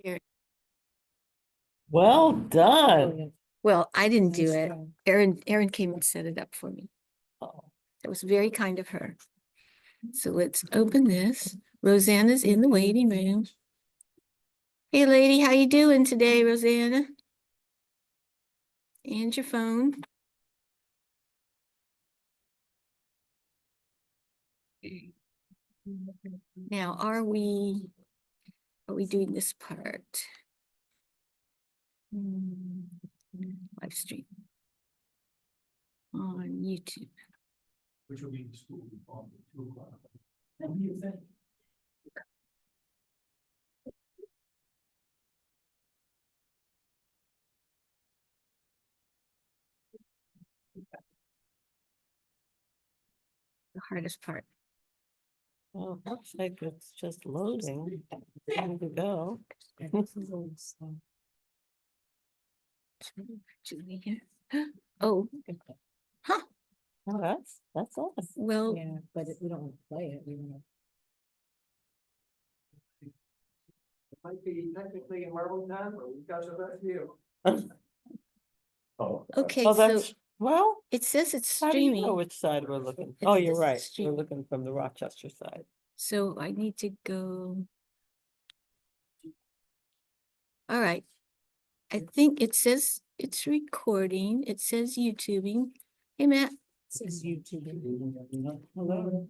Here. Well done. Well, I didn't do Nice it. job. Erin came and set it up for me. Oh, That was very kind of her. So let's open this. Rosanna's in the waiting room. Hey lady, how you doing today, Rosanna? And your phone. Now, are we doing this part? Live stream on YouTube. Which will be the school on 2 o'clock. What do you think? The hardest part. well, looks like it's just loading. Time to go. Julie here. Oh, huh. Oh, that's awesome. Well, Yeah, but we don't want to play it, we want It might be technically in Marble Town, but we've got the best view. Oh. okay, Oh, so that's, well, it says it's how do you know streaming. which side we're looking? It Oh, you're says right. We're stream. looking from the Rochester side. So I need to go. All right. I think it says it's recording. It says YouTubing. Hey, Matt. Says YouTube. Hello.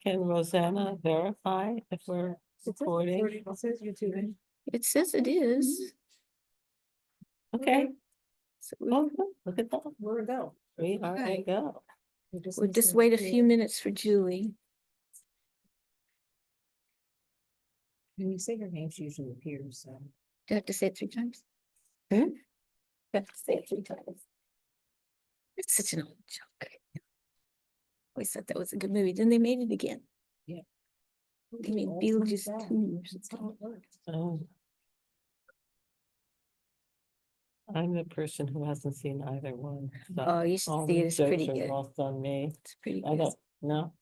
Can Rosanna verify if we're recording? It says YouTube. It says it is. Okay, So well, look at that. Where we go? We are a Right. go. we'll just wait a few minutes for Julie. When you say her name, she usually appears, so. Do I have to say it 3 times? Hmm? Do I have to say it 3 times? It's such an old joke. Always thought that was a good movie. Then they made it again. Yeah. They made Beetlejuice 2 or something. Oh. I'm the person who hasn't seen either one. so Oh, you should all see it. the It's jokes pretty are good. lost on me. It's pretty I good. don't know.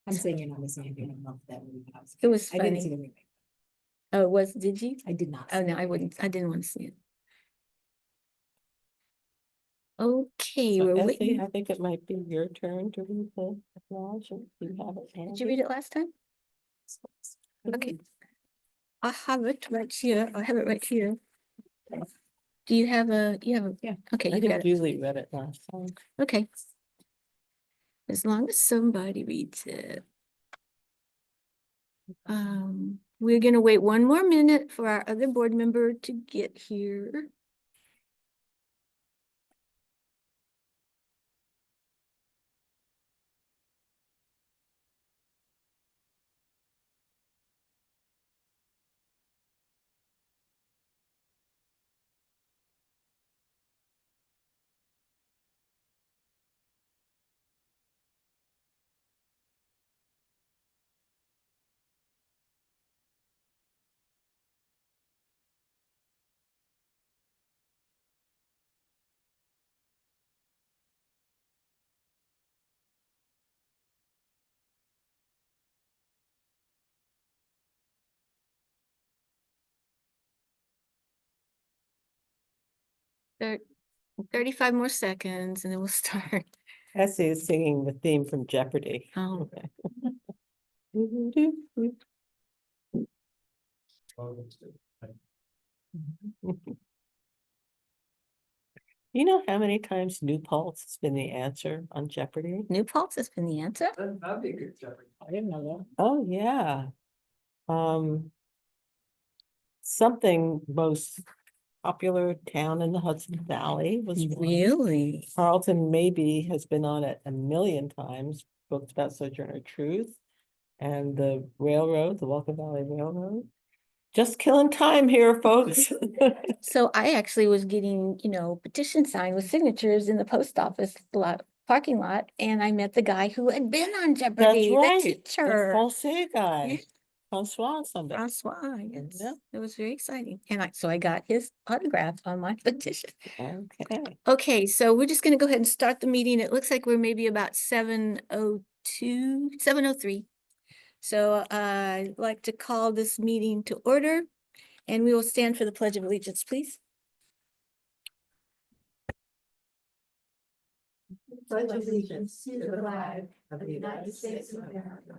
I'm saying you're not listening, I don't know if that movie. It was I didn't see funny. the remake. Oh, it was, did you? I did not. Oh, see no, the I remake. wouldn't. I didn't want to see it. Okay, So we're Essie, waiting. I think it might be your turn to read the acknowledgement. Do you have it? Did you read it last time? Okay. I have it right here. I have it right here. Do you have a, Yeah. okay, I you've think got it. Julie read it last time. Okay. As long as somebody reads it. We're gonna wait 1 more minute for our other board member to get here. Thir- 35 more seconds and then we'll start. Essie is singing the theme from Jeopardy. Oh. Okay. Oh, that's good. You know how many times New Paltz has been the answer on Jeopardy? New Paltz has been the answer. That'd be a good Jeopardy. I didn't know Oh, yeah. Something most popular town in the Hudson Valley was one. Really? Carlton maybe has been on it a million times, books about Sojourner Truth and the railroad, the Walker Valley Railroad. Just killing time here, folks. So I actually was getting, petition signed with signatures in the post office parking lot, and I met the guy who had been on That's Jeopardy, the right. The teacher. Francais guy, Yeah. Francois something. Francois, yes. Yeah. It was very exciting. And so I got his autograph on my petition. Okay. Okay, so we're just gonna go ahead and start the meeting. It looks like we're maybe about 7:02, 7:03. So I'd like to call this meeting to order. And we will stand for the Pledge of Allegiance, please. Pledge allegiance to the flag of the United States of America,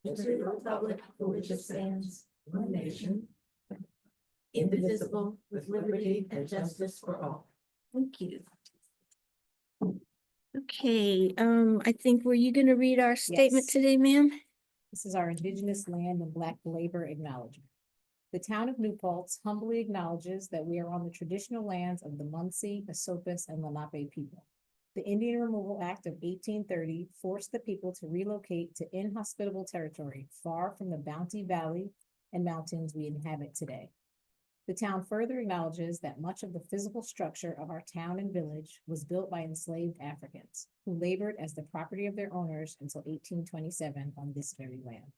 and to the republic for which it stands, one nation, indivisible, with liberty and justice for all. Thank you. Okay, I think, were you gonna read our statement Yes. today, ma'am? This is our Indigenous Land and Black Labor Acknowledgement. The town of New Paltz humbly acknowledges that we are on the traditional lands of the Munsee, Esopus, and Lenape people. The Indian Removal Act of 1830 forced the people to relocate to inhospitable territory far from the Bounty Valley and mountains we inhabit today. The town further acknowledges that much of the physical structure of our town and village was built by enslaved Africans who labored as the property of their owners until 1827 on this very land.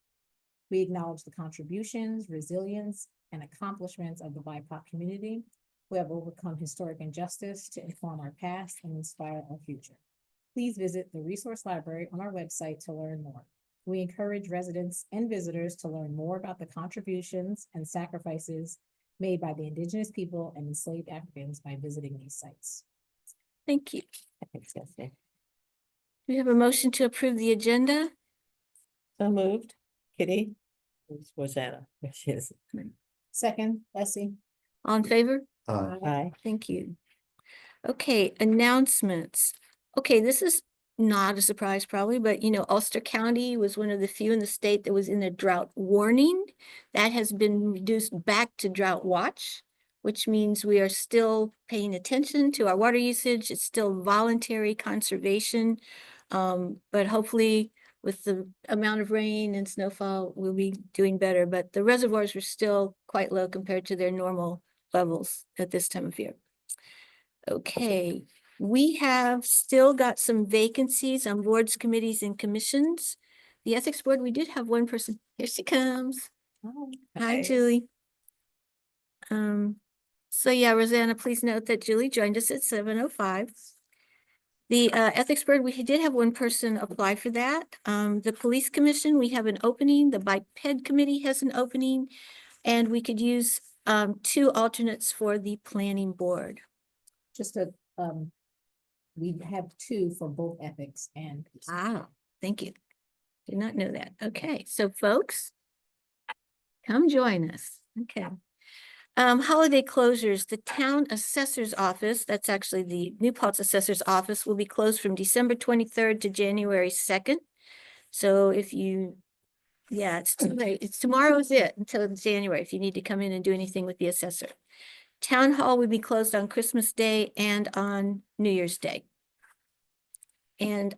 We acknowledge the contributions, resilience, and accomplishments of the BIPOC community who have overcome historic injustice to inform our past and inspire our future. Please visit the resource library on our website to learn more. We encourage residents and visitors to learn more about the contributions and sacrifices made by the Indigenous people and enslaved Africans by visiting these sites. Thank you. Thanks, Stephanie. We have a motion to approve the agenda. So moved. Kitty? Who's Rosanna? There she is. Second, Bessie. All in favor? Aye. Thank you. Okay, announcements. Okay, this is not a surprise probably, but Ulster County was one of the few in the state that was in a drought warning. That has been reduced back to drought watch, which means we are still paying attention to our water usage. It's still voluntary conservation. But hopefully with the amount of rain and snowfall, we'll be doing better. But the reservoirs were still quite low compared to their normal levels at this time of year. Okay, we have still got some vacancies on boards, committees, and commissions. The Ethics Board, we did have one person. Here she comes. Hi, Julie. So yeah, Rosanna, please note that Julie joined us at 7:05. The Ethics Board, we did have one person apply for that. The Police Commission, we have an opening. The Biped Committee has an opening. And we could use 2 alternates for the Planning Board. Just a, we have 2 for both ethics and. Ah, thank you. Did not know that. Okay, so folks, come join us. Okay. Holiday closures, the town assessor's office, that's actually the New Paltz assessor's office, will be closed from December 23rd to January 2nd. So if you, yeah, it's too late. It's tomorrow's it until January if you need to come in and do anything with the assessor. Town hall will be closed on Christmas Day and on New Year's Day. And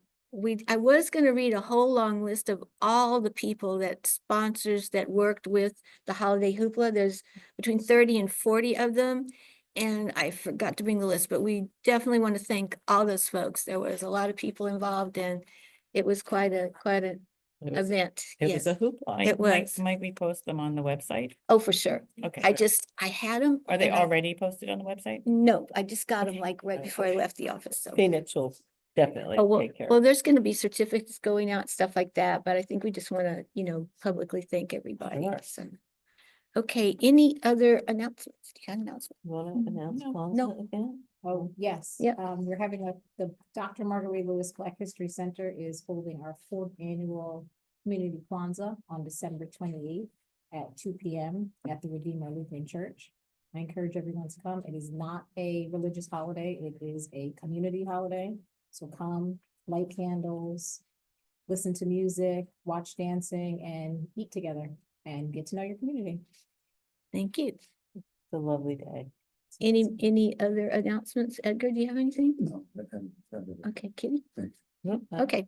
I was going to read a whole long list of all the people that sponsors that worked with the holiday hoopla. There's between 30 and 40 of them. And I forgot to bring the list, but we definitely want to thank all those folks. There was a lot of people involved and it was quite an It was, event. It Yes. was a hoopla. It was. Might we post them on the website? Oh, for sure. Okay. I had them. Are they already posted on the website? No, I just got them Okay. like right before I left the office, so. Phoenix will definitely Oh, well, take care. well, there's gonna be certificates going out, stuff like that, but I think we just wanna, publicly thank everybody, Sure. so. Okay, any other announcements? Do you have announcements? You wanna announce No. Kwanzaa again? Oh, yes. Yep. We're having the Dr. Marguerite Lewis Black History Center is holding our 4th annual Community Kwanzaa on December 28th at 2 p.m. at the Redeemer Lutheran Church. I encourage everyone to come. It is not a religious holiday. It is a community holiday. So come, light candles, listen to music, watch dancing, and eat together and get to know your community. Thank you. It's a lovely day. Any other announcements? Edgar, do you have anything? No, I haven't it. Okay, Kitty? Nope. Okay,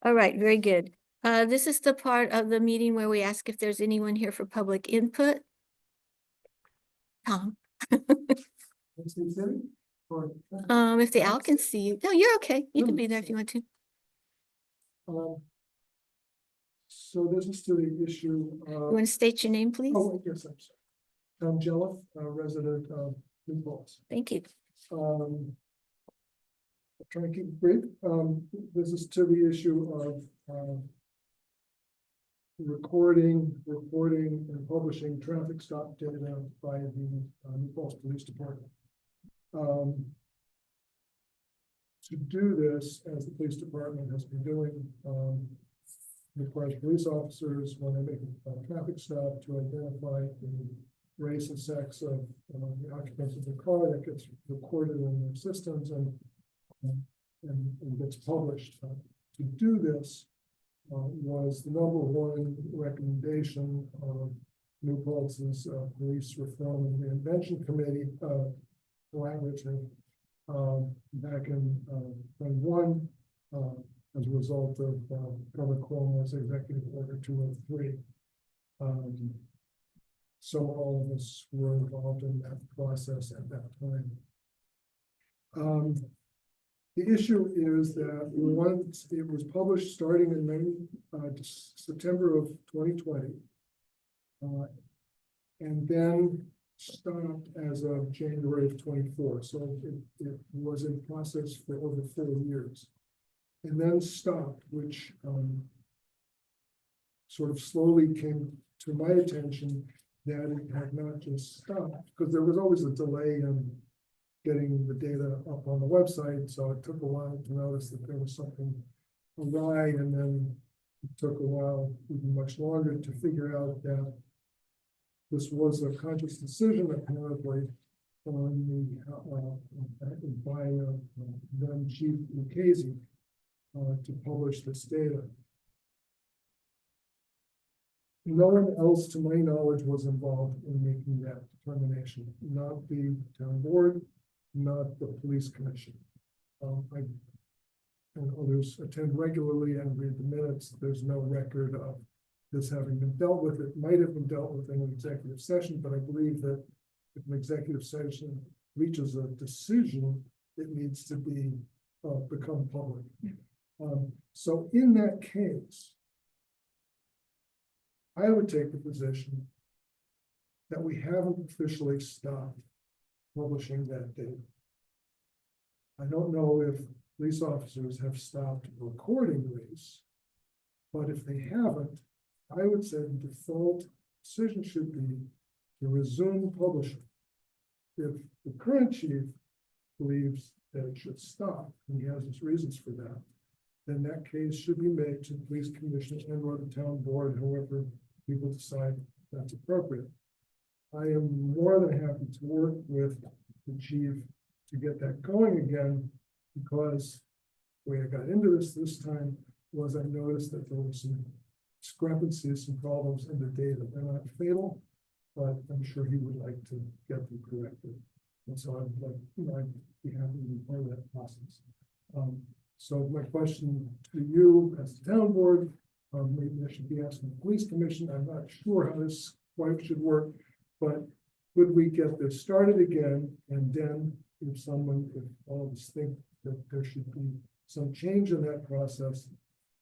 all right, very good. This is the part of the meeting where we ask if there's anyone here for public input. Tom, if the owl can see you. No, you're okay. You can be there if you want to. So this is to the issue You of, want to state your name, please? oh, yes, I'm sorry. Tom Jelliff, a resident of New Paltz. Thank you. I'll try to keep it brief. This is to the issue of recording, reporting, and publishing traffic stop data by the New Falls Police Department. To do this, as the police department has been doing, requires police officers, when they make a traffic stop, to identify the race and sex of the occupants of the car. That gets recorded in their systems and gets published. To do this was the number one recommendation of New Paltz's Police Reform and Reinvention Committee collaborative back in 21 as a result of Governor Cuomo's Executive Order 203. So all of us were involved in that process at that time. The issue is that once it was published starting in September of 2020, and then stopped as of January of 24. So it was in process for over 4 years, and then stopped, which sort of slowly came to my attention that it had not just stopped, because there was always a delay in getting the data up on the website. So it took a while to notice that there was something awry, and then it took a while, even much longer, to figure out that this was a conscious decision apparently on by then Chief Lucchese to publish this data. No one else, to my knowledge, was involved in making that determination. Not the town board, not the police commission. I and others attend regularly and read the minutes. There's no record of this having been dealt with. It might have been dealt with in an executive session, but I believe that if an executive session reaches a decision, it needs to be become public. So in that case, I would take the position that we haven't officially stopped publishing that data. I don't know if police officers have stopped recording race, but if they haven't, I would say the default decision should be to resume publishing. If the current chief believes that it should stop, and he has his reasons for that, then that case should be made to the police commission and or the town board, however people decide that's appropriate. I am more than happy to work with the chief to get that going again, because the way I got into this time was I noticed that there were some discrepancies, some problems in the data. They're not fatal, but I'm sure he would like to get them corrected. And so I'd like, I'd be happy to be part of that process. So my question to you as the town board, maybe I should be asking the police commission. I'm not sure how this quite should work, but could we get this started again? And then if all of us think that there should be some change in that process,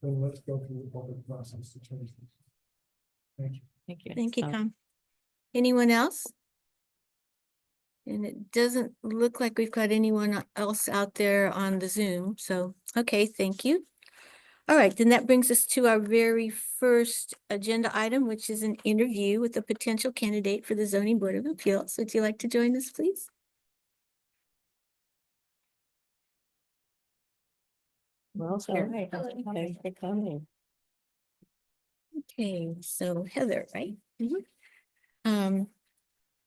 then let's go through the public process to change this. Thank you. Thank you. Thank you, Tom. Anyone else? And it doesn't look like we've got anyone else out there on the Zoom, so, okay, thank you. All right, then that brings us to our very first agenda item, which is an interview with a potential candidate for the Zoning Board of Appeals. Would you like to join us, please? Well, Sure. thanks for coming. Okay, so Heather, right?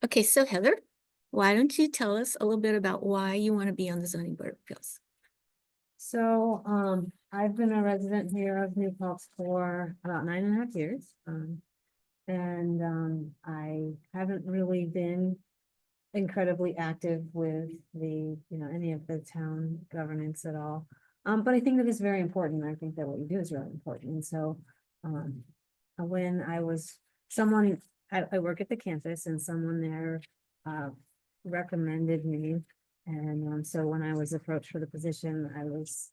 Okay, so Heather, why don't you tell us a little bit about why you want to be on the Zoning Board of Appeals? So, I've been a resident here of New Paltz for about 9.5 years. I haven't really been incredibly active with any of the town governance at all. But I think that it's very important. I think that what you do is really important. And so, when I work at the campus, and someone there, recommended me. And so when I was approached for the position, I was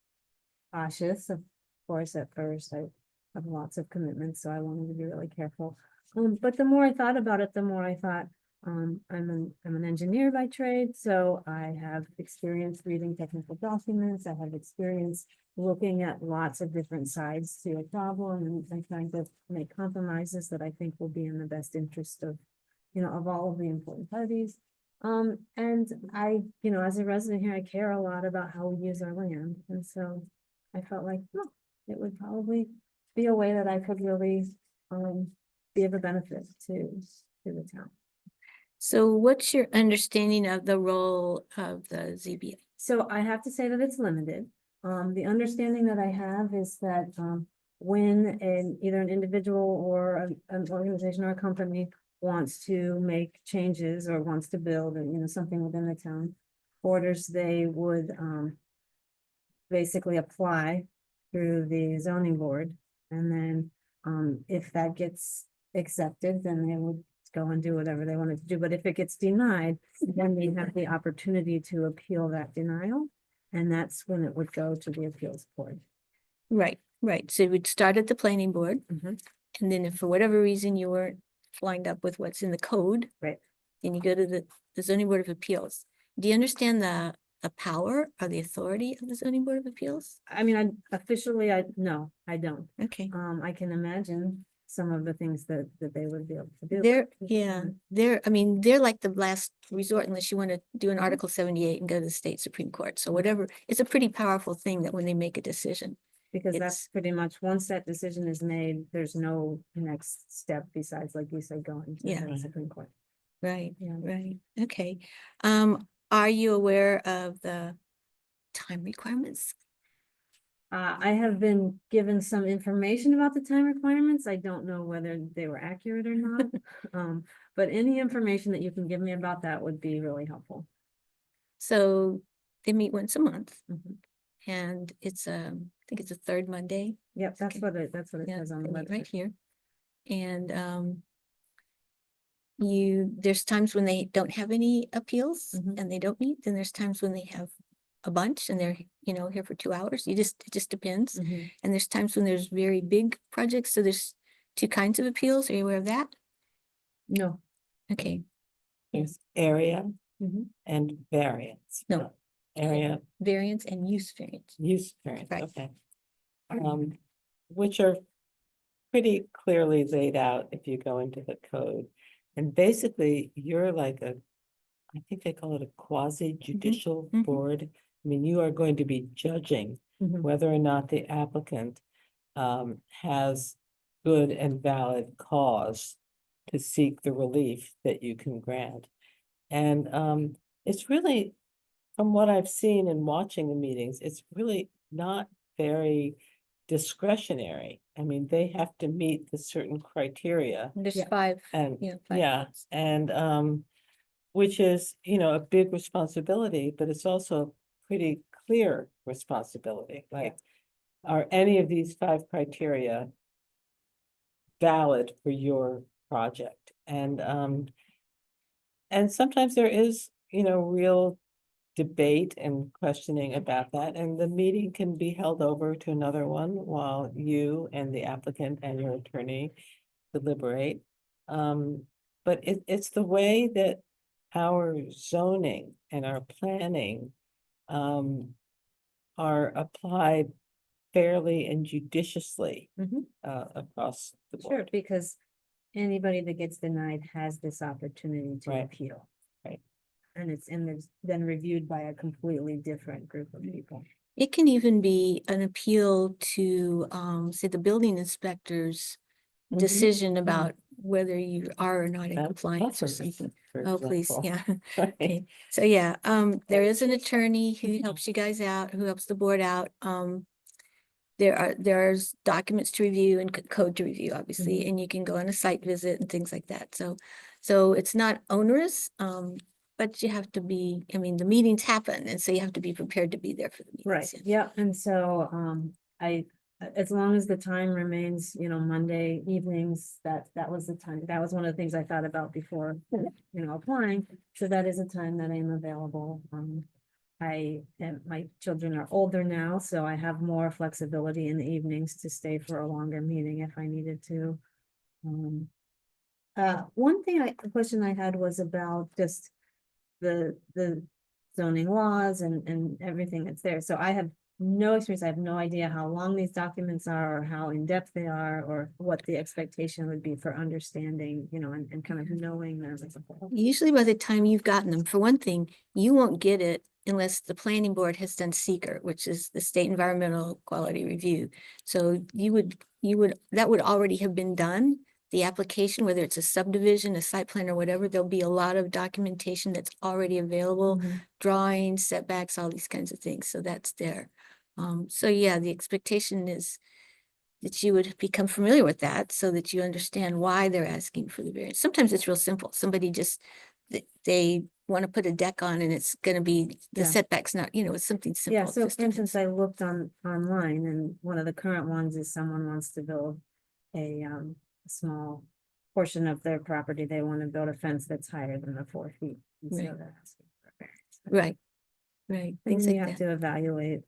cautious, of course, at first. I have lots of commitments, so I wanted to be really careful. But the more I thought about it, the more I thought, I'm an engineer by trade, so I have experience reading technical documents. I have experience looking at lots of different sides to a problem and trying to make compromises that I think will be in the best interest of, of all of the important parties. And I, as a resident here, I care a lot about how we use our land. And so I felt like, well, it would probably be a way that I could really, be of a benefit to the town. So what's your understanding of the role of the ZBA? So I have to say that it's limited. The understanding that I have is that, when either an individual or an organization or a company wants to make changes or wants to build, something within the town borders, they would, basically apply through the zoning board. And then, if that gets accepted, then they would go and do whatever they wanted to do. But if it gets denied, then they have the opportunity to appeal that denial. And that's when it would go to the appeals board. Right, right. So it would start at the planning board. Mhm. And then if for whatever reason you weren't lined up with what's in the code. Right. Then you go to the zoning board of appeals. Do you understand the power or the authority of the zoning board of appeals? I mean, no, I don't. Okay. I can imagine some of the things that they would be able to do. They're like the last resort unless you want to do an Article 78 and go to the state Supreme Court. So whatever, it's a pretty powerful thing that when they make a decision. Because it's- that's pretty much, once that decision is made, there's no next step besides, like you said, going to Yeah. the Supreme Court. Right, Yeah. right. Okay. Are you aware of the time requirements? I have been given some information about the time requirements. I don't know whether they were accurate or not. But any information that you can give me about that would be really helpful. So they meet once a month Mhm. and it's, I think it's a third Monday. Yep, that's Okay. what it Yeah, says on the they meet right website. here. And there's times when they don't have any appeals Mhm. and they don't meet, then there's times when they have a bunch and they're, here for 2 hours. It just depends. Mhm. And there's times when there's very big projects, so there's two kinds of appeals. Are you aware of that? No. Okay, There's area Mhm. and variance. No. Area, variance and use variance. use variance, Right. okay. Which are pretty clearly laid out if you go into the code. And basically, you're like I think they call it a quasi judicial mhm. board. I mean, you are going to be judging Mhm. whether or not the applicant has good and valid cause to seek the relief that you can grant. And it's really, from what I've seen and watching the meetings, it's really not very discretionary. I mean, they have to meet the certain criteria There's Yeah. five, and, five yeah, votes. and which is, a big responsibility, but it's also a pretty clear responsibility, like, are any of these 5 criteria valid for your project? And sometimes there is, real debate and questioning about that, and the meeting can be held over to another one while you and the applicant and your attorney deliberate. But it's the way that our zoning and our planning are applied fairly and judiciously Mhm. across the Sure, board. because anybody that gets denied has this opportunity to Right. appeal. Right. And it's then reviewed by a completely different group of people. It can even be an appeal to, say, the building inspector's Mhm. decision about whether you are or not in That's compliance or Puffer's, something. for Oh, please, example. yeah. Right. Okay, so yeah, there is an attorney who helps you guys out, who helps the board out. There's documents to review and code to review, obviously, and you can go on a site visit and things like that. So it's not onerous, but you have to be, the meetings happen, and so you have to be prepared to be there for the meetings. Right, yeah. yeah, and so, as long as the time remains, Monday evenings, that was the time, that was one of the things I thought about before, applying. So that is a time that I am available. My children are older now, so I have more flexibility in the evenings to stay for a longer meeting if I needed to. One thing a question I had was about just the zoning laws and everything that's there. So I have no experience. I have no idea how long these documents are or how in-depth they are or what the expectation would be for understanding, you know, and kind of knowing them as a whole. Usually by the time you've gotten them, for one thing, you won't get it unless the planning board has done seeker, which is the State Environmental Quality Review. So that would already have been done. The application, whether it's a subdivision, a site plan or whatever, there'll be a lot of documentation that's already available, Mhm. drawings, setbacks, all these kinds of things. So that's there. So yeah, the expectation is that you would become familiar with that so that you understand why they're asking for the variance. Sometimes it's real simple. Somebody just, they want to put a deck on and it's gonna be, the Yeah. setback's not, you know, it's something simple. Yeah, so just for instance, I looked online and one of the current ones is someone wants to build a small portion of their property. They want to build a fence that's higher than the 4 feet. And so Right. they're asking for a variance. Right, right, And things then you like have that. to evaluate,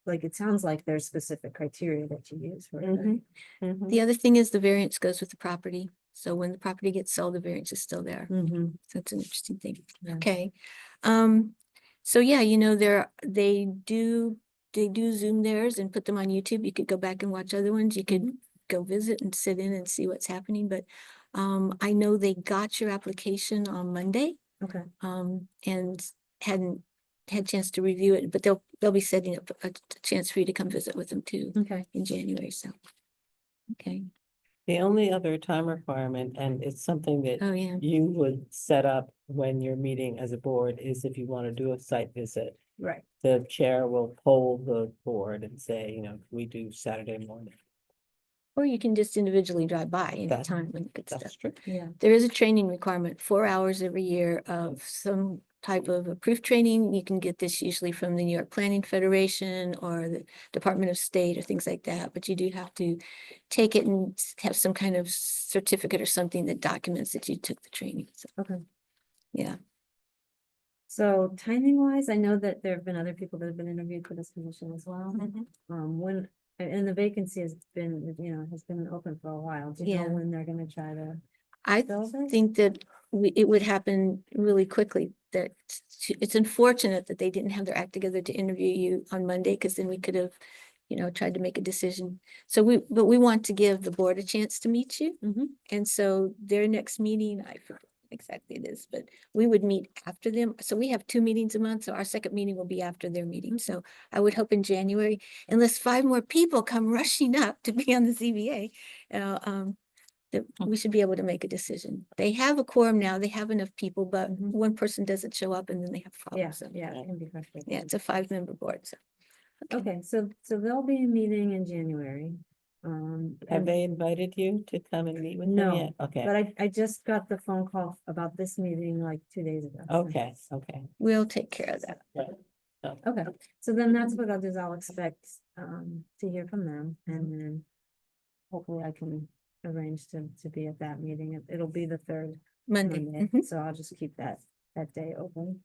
like, it sounds like there's specific criteria that you use for it. Mhm. The other thing is the variance goes with the property. So when the property gets sold, the variance is still there. Mm-hmm. So it's an interesting thing. Yeah. Okay. So yeah, you know, they do Zoom theirs and put them on YouTube. You could go back and watch other ones. You could go visit and sit in and see what's happening. But I know they got your application on Monday Okay. and hadn't had a chance to review it, but they'll be setting up a chance for you to come visit with them too Okay. in January. So, okay. The only other time requirement, and it's something that Oh, yeah. you would set up when you're meeting as a board, is if you want to do a site visit. Right. The chair will poll the board and say, you know, can we do Saturday morning? Or you can just individually drive by That- anytime when good That's stuff. true. Yeah. There is a training requirement, 4 hours every year of some type of approved training. You can get this usually from the New York Planning Federation or the Department of State or things like that. But you do have to take it and have some kind of certificate or something that documents that you took the training. So, Okay. yeah. So timing wise, I know that there have been other people that have been interviewed for this position as well. When, and the vacancy has been, you know, has been open for a while. Do you know Yeah. when they're gonna try to I fill this? think that it would happen really quickly, that it's unfortunate that they didn't have their act together to interview you on Monday, because then we could have, you know, tried to make a decision. So but we want to give the board a chance to meet you. Mhm. And so their next meeting, I forget exactly it is, but we would meet after them. So we have 2 meetings a month. So our second meeting will be after their meeting. So I would hope in January, unless 5 more people come rushing up to be on the ZBA, that we should be able to make a decision. They have a quorum now, they have enough people, but Mhm. one person doesn't show up and then they have Yeah, problems. So, yeah, it can be frustrating. yeah, it's a 5-member board, so. Okay, so there'll be a meeting in January. Have and- they invited you to come and meet with them yet? No, Okay, but I just got the phone call about this meeting like 2 days ago. so- okay, okay. We'll take care of that. Okay, so then that's what I'll do is I'll expect to hear from them Mm-hmm. and then hopefully I can arrange to be at that meeting. It'll be the 3rd Monday. Monday, Mhm. so I'll just keep that day open.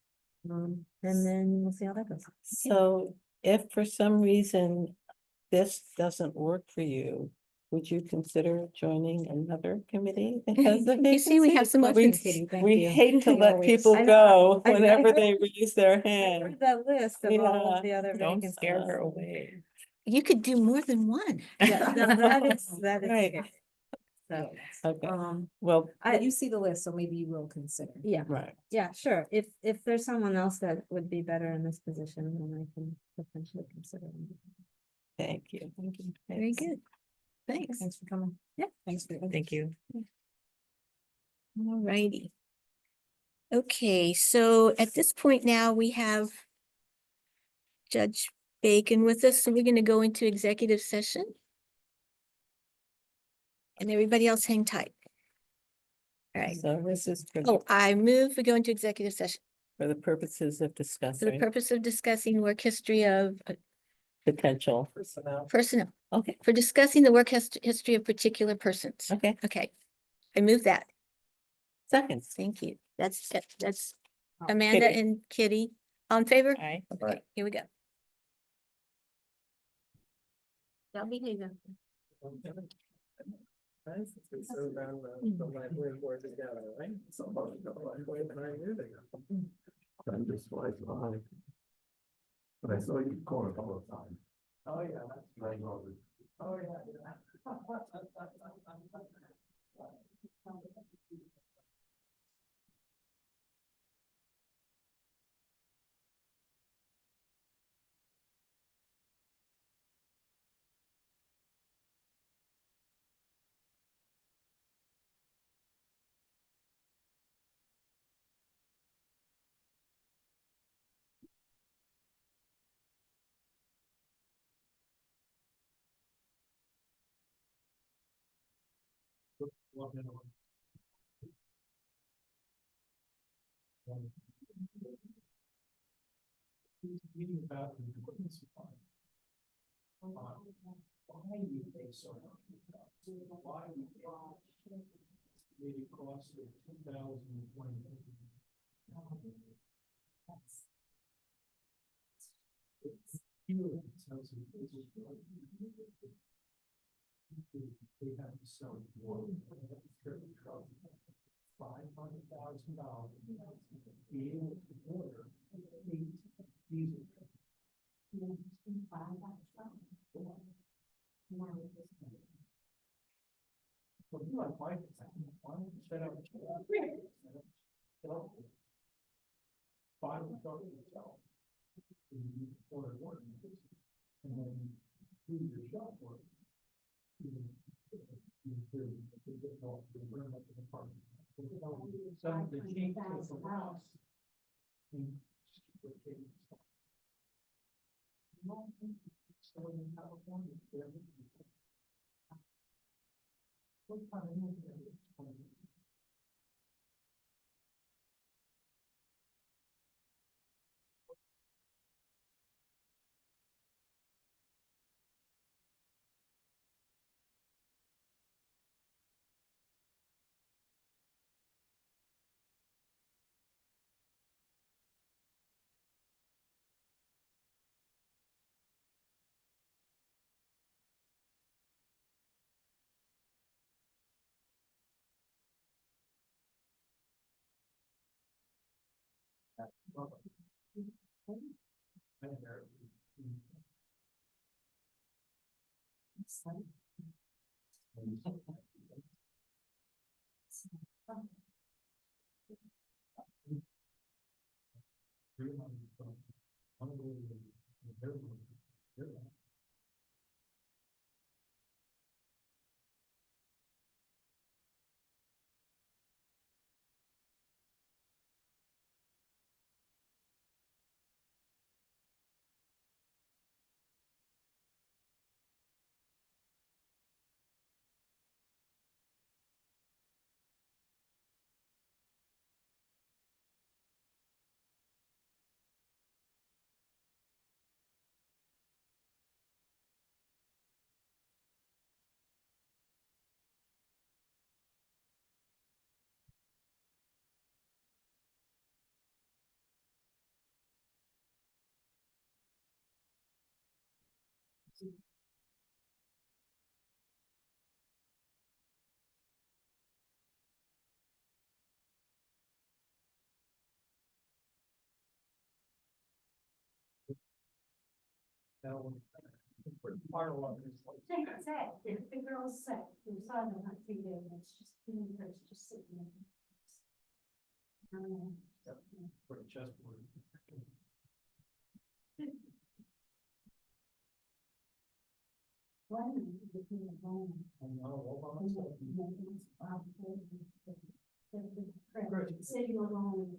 And then we'll see how that goes. So if for some reason this doesn't work for you, would you consider joining another committee? that has a You see, we have vacancy? some We- options. Kitty, thank We you. hate to We let always- people I know, go I whenever heard- they raise their I hand. heard that list of all Yeah, of the other Don't vacancies. scare her away. You could do more than one. Yeah, no, that is Right. scary. So, Okay, um, well, But you see the list, so maybe you will consider. yeah, right. yeah, sure. If there's someone else that would be better in this position, then I can potentially consider. them. Thank you. Thank you. Very good. Thanks. Thanks for coming. Yeah. Thanks for. Thank you. All righty. Okay, so at this point now, we have Judge Bacon with us, so we're gonna go into executive session. And everybody else hang tight. All right. So this is Oh, I move we go into executive session for the purposes of for the discussing purpose of discussing work history of potential. personnel, Okay, for discussing the work history of particular persons. okay, Okay, I move that. seconds. Thank you. That's Amanda Kitty. and Kitty. All in favor? Aye. Okay, here we go. Y'all behave. Nice, it's so down the library board together, right? Somebody got the library and I knew they got. I'm just like, fine. But I saw you call a couple of times. Oh, yeah, that's right. Oh, yeah, yeah. Reading about the equipment supply. Why we pay so much? Why we pay? Maybe cost of 2020. It's huge. They have to sell one truck, $500,000. Be able to order 8 diesel trucks. Well, you like my, why don't you set up? Five trucks yourself. Order one. And then do your shop work. Some of the cheap of the house. Southern California. What kind of music are you playing? Part of it is like. Take it set, if the girls set, we saw them on TV, and it's just, it's just sitting there. For a chessboard. One, between the home. I know, all by myself. City alone.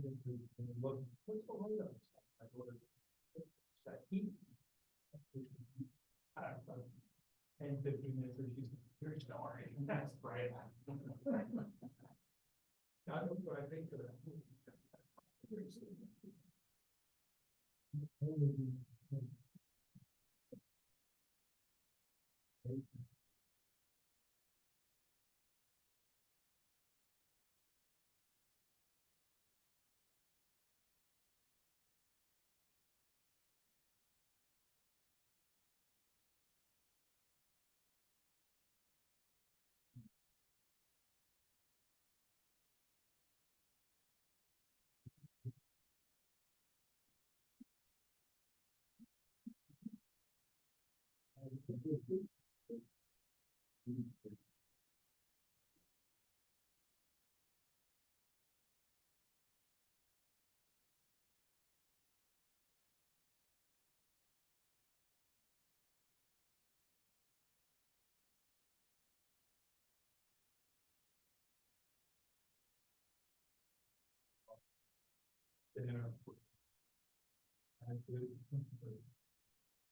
Look, what's the light on? I ordered that heat. I don't know, 10, 15 minutes, or she's, here's no worry, that's right. I don't know what I think of that.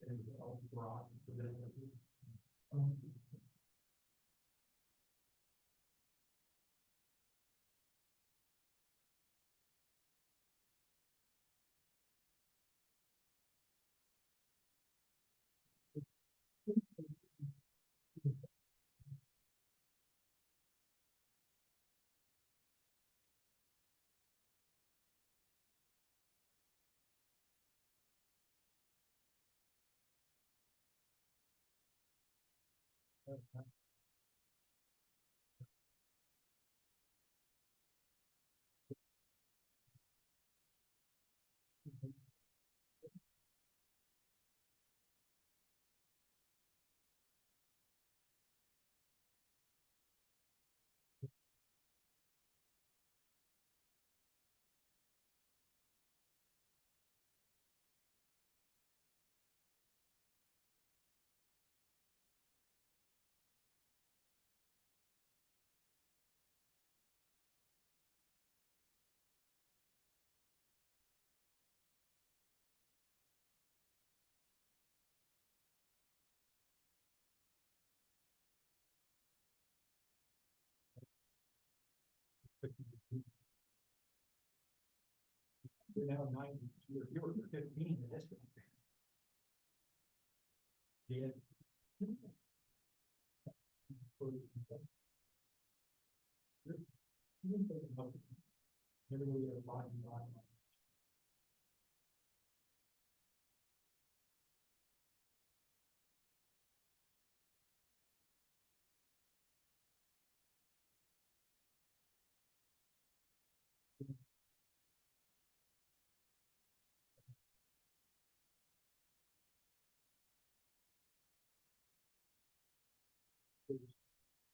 And all brought for them. You're now 90, you were 15 in this one. Yeah. Never really had a lot in mind.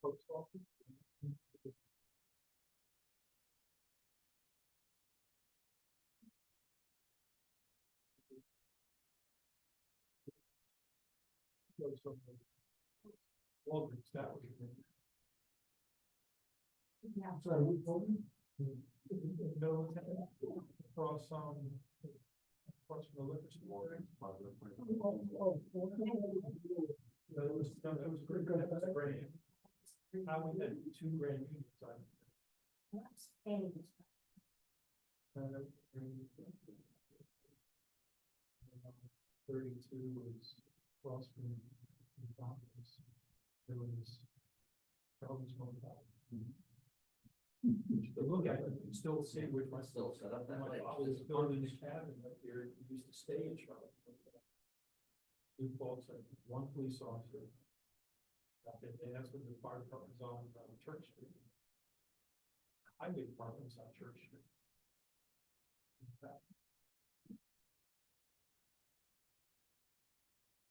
Post office. Walgreens, that was. Sorry, we told you? No, across, across from the liquor store. That was pretty good, that was great. I went at 2 grand meetings on. Uh, 32 was across from McDonald's. There was. Problems going about. To look at it, you can still see which one. Still set up that way. I was building this cabin up here, we used to stay in Charlotte. Two folks, one police officer. That's what the fire department's on, Church Street. Highway department's on Church Street.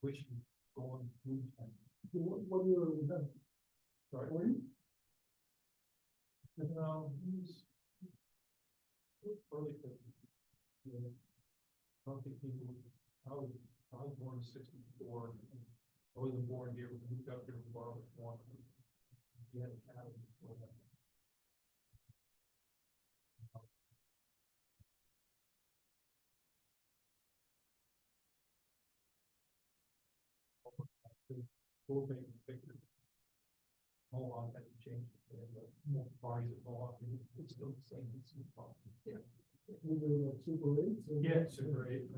Wish you going through. What year was that? Sorry. No, he's early 50s. Yeah. I don't think he was, I was born in 64. I wasn't born here, we moved up here when I was born. He had a cabin before that. The whole thing, Mohawk hasn't changed, more parties at Mohawk, it's still the same, it's yeah. Super eight. Yeah, Super 8,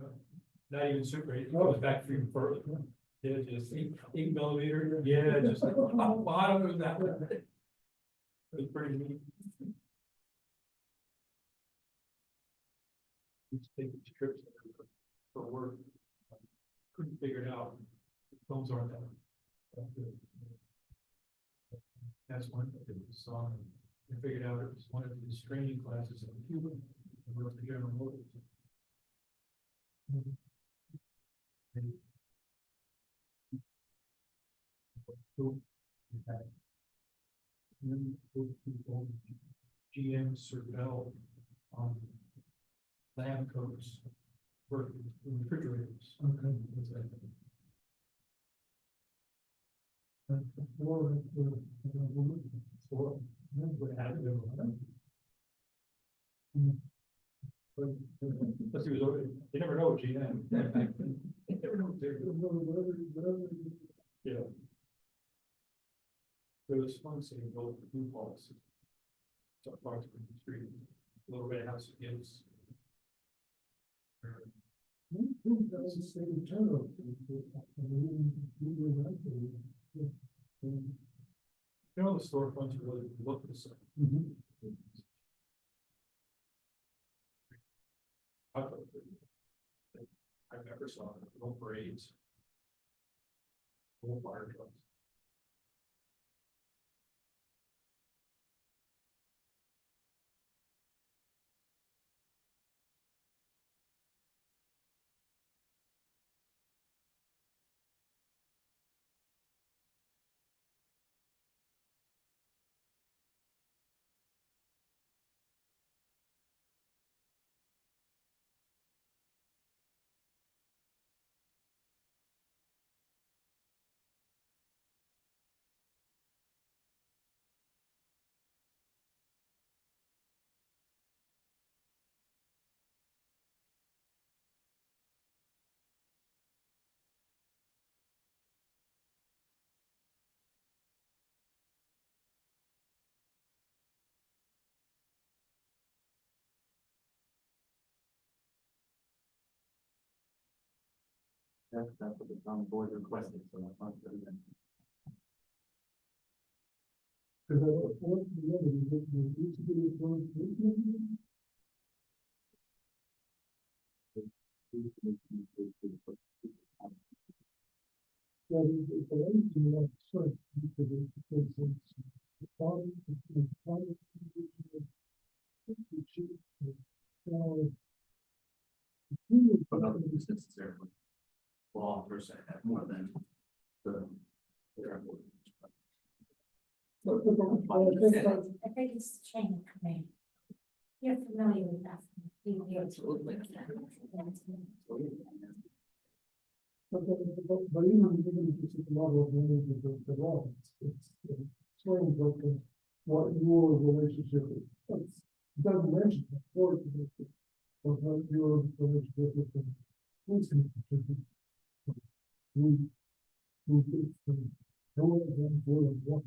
not even Super 8, it goes back even further. Yeah, just 8 millimeter, yeah, just like bottom of that. It's pretty neat. Just taking trips for work. Couldn't figure it out. Phones aren't that good. That's one that we saw. I figured out it was one of these training classes in Cuba. I worked for General Motors. And so, we had those people, GM, Bell, lab coats, work in refrigerators. Okay. So, what happened? But he was already, you never know with GM. You never know what they're doing. Yeah. There was fun seeing both blue balls. So parts of the street, little red house gives. You know, the storefronts really look the same. I thought I never saw no parades. No fire trucks. That's what the town board requested, so that's not good. But other instances there, law person have more than the. I think it's chain of command. You're familiar with that. Absolutely. But even just at the level of management of the law, it's strange what your relationship is. It doesn't mention the court, but what your relationship with the police commission. Who gets them, who are them for what?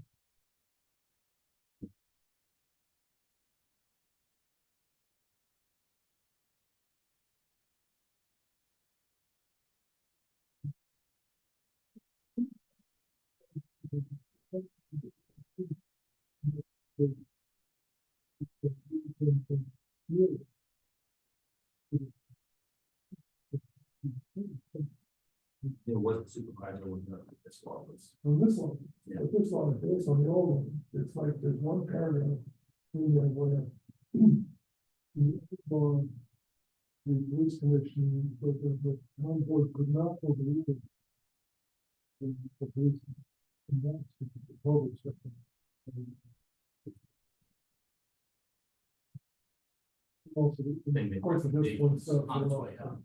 It was the supervisor when this law was. On this one, Yeah. but this one, based on the old one, it's like there's one paragraph in there where on the police commission, the town board could not overrule the police. And that's the total section. Also, of course, this one stuff. On its way up.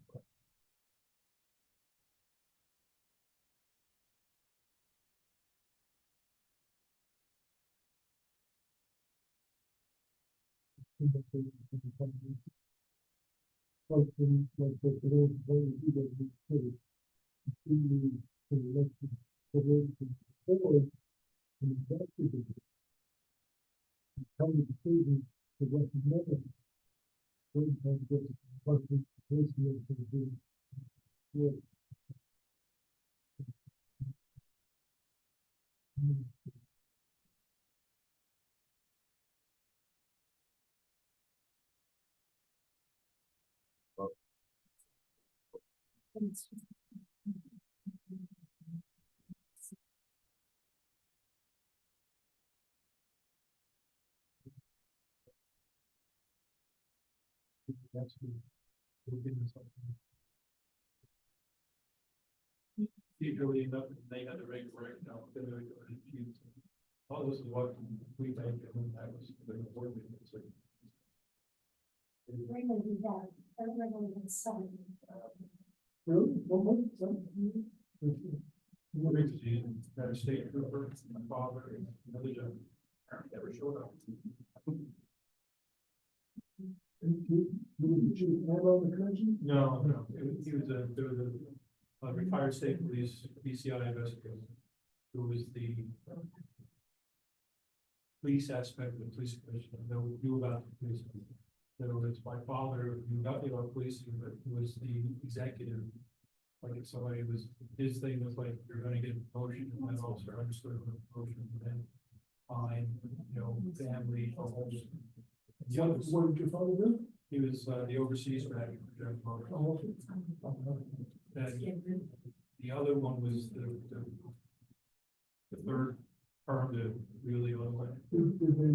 So the board and the executive come to the decision to recommend. We have this, but the police commission do. Yeah. That's good. We'll give them something. Usually, they had the rate right now, then they go and use. Oh, this is what we think, and that was the board meeting, so. Really? What was it? That state trooper, my father, and another gentleman, never showed up. And did you have all the country? No, no, he was there was a retired state police, BCI investigator, who was the police aspect of the police commission, knew about the police. So it's my father, who got me about policing, but was the executive. Like if somebody was, his thing was like, you're gonna get a promotion, and then also understood a promotion, and then fine, family, a whole. The other, What did your father do? he was the overseas manager for Jeff Motors. Oh, And the other one was the third term to really elect. Did they,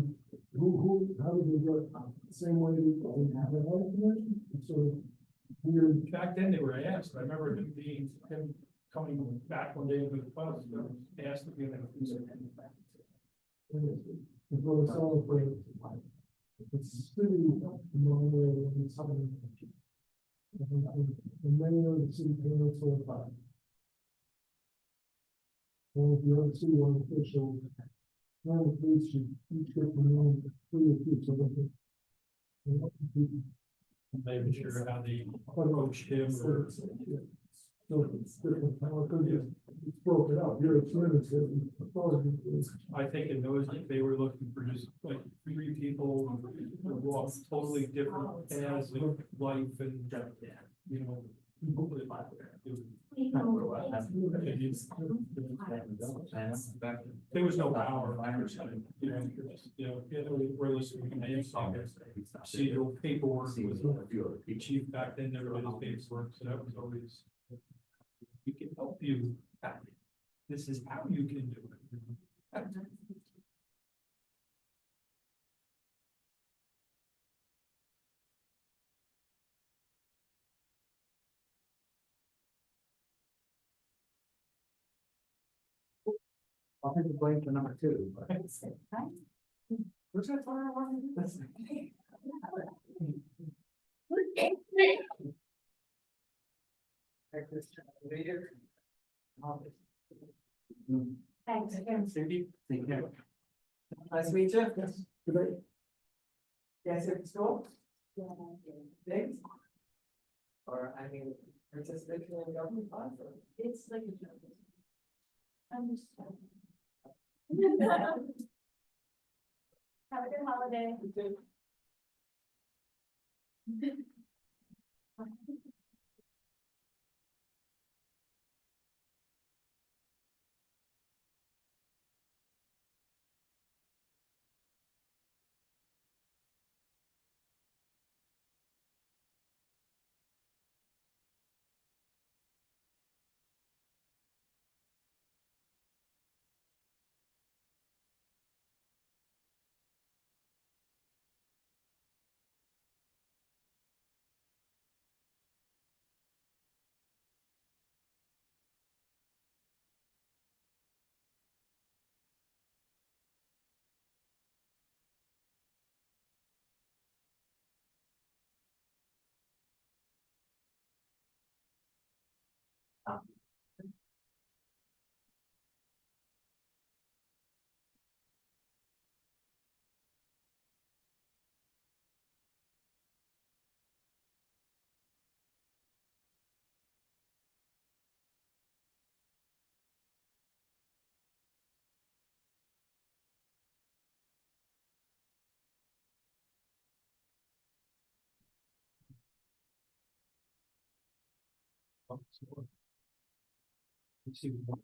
how did they do it? Same way they have another connection? So weird. Back then they were asked, I remember him coming back one day with the bus, asked to be in the police. It's what it's all for. It's city, normally, it's something. The mayor of the city council. One of the other city officials, one of the police chief, each get to know three or two, so that Maybe sure how they approached him or. so it's different, because it's broken up, your experience is. I think in those, they were looking for just like three people who walk totally different paths of life and, there was no power. We're listening to procedural paperwork was the chief back then, never did his paperwork, so that was always. We can help you. This is how you can do it. I'll take the blame for number two. Where's that fire alarm? Thanks again. Cindy? Take care. Nice to meet you. Yes, good night. Yes, at school? Thanks. Or, I mean, participation in government class? It's like a job. Have a good holiday. Let's see what-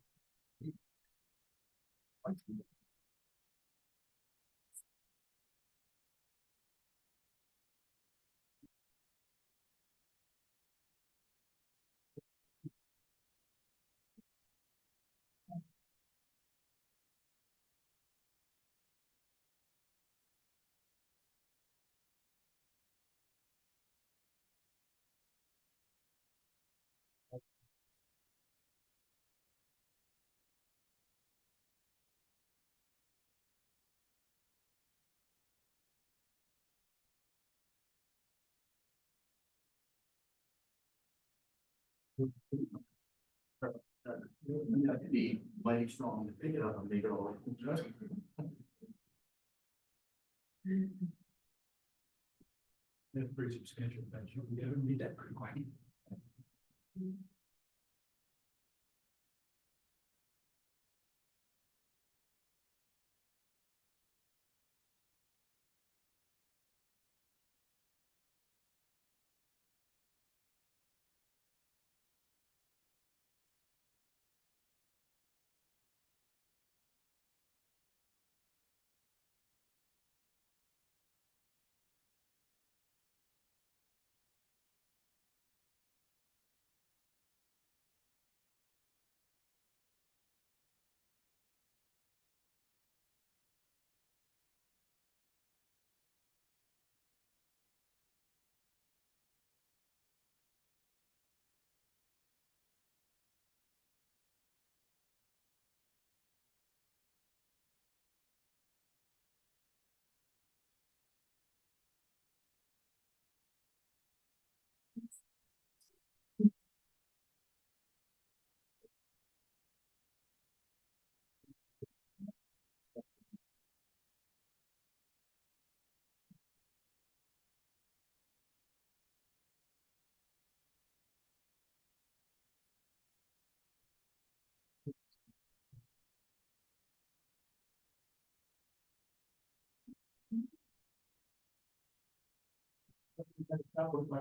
You have to be mighty strong to pick it up and make it all. That's pretty substantial, but you can read that pretty quick. That was my.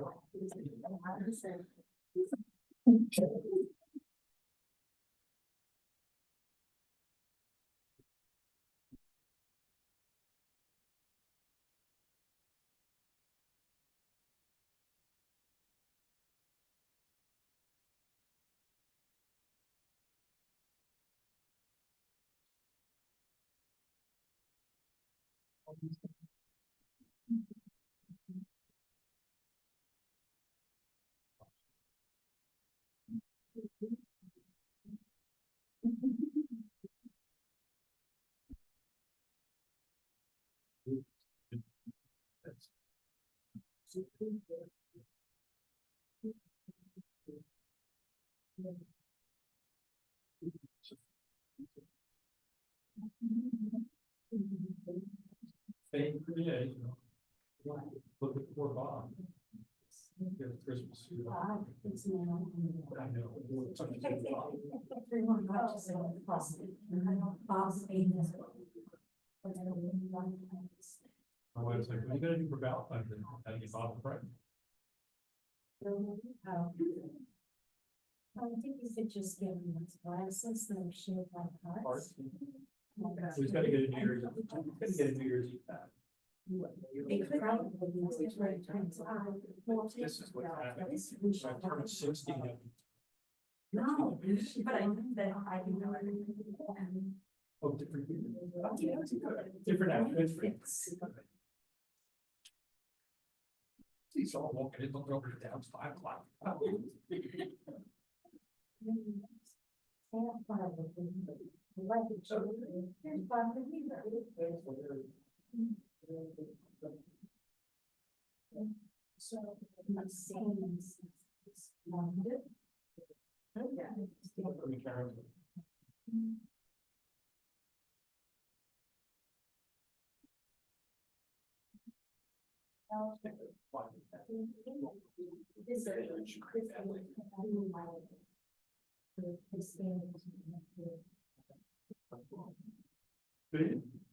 Fake, yeah, you know. Look at poor Bob. Christmas. It's now. I know. Everyone got to say the possible. Bob's being this. But I don't really want to. My wife's like, what are you gonna do for Valentine's Day? How do you get Bob a present? I think you could just give him his glasses that are shaped like hearts. So he's gotta get a New Year's, he's gotta get a New Year's Eve back. They could probably use it for a turn. This is what happens. I turned 60. No, but I think that I can know everything. Oh, different people. Different outfits. He's all walking in, looking over the down, 5 o'clock. So, I'm saying.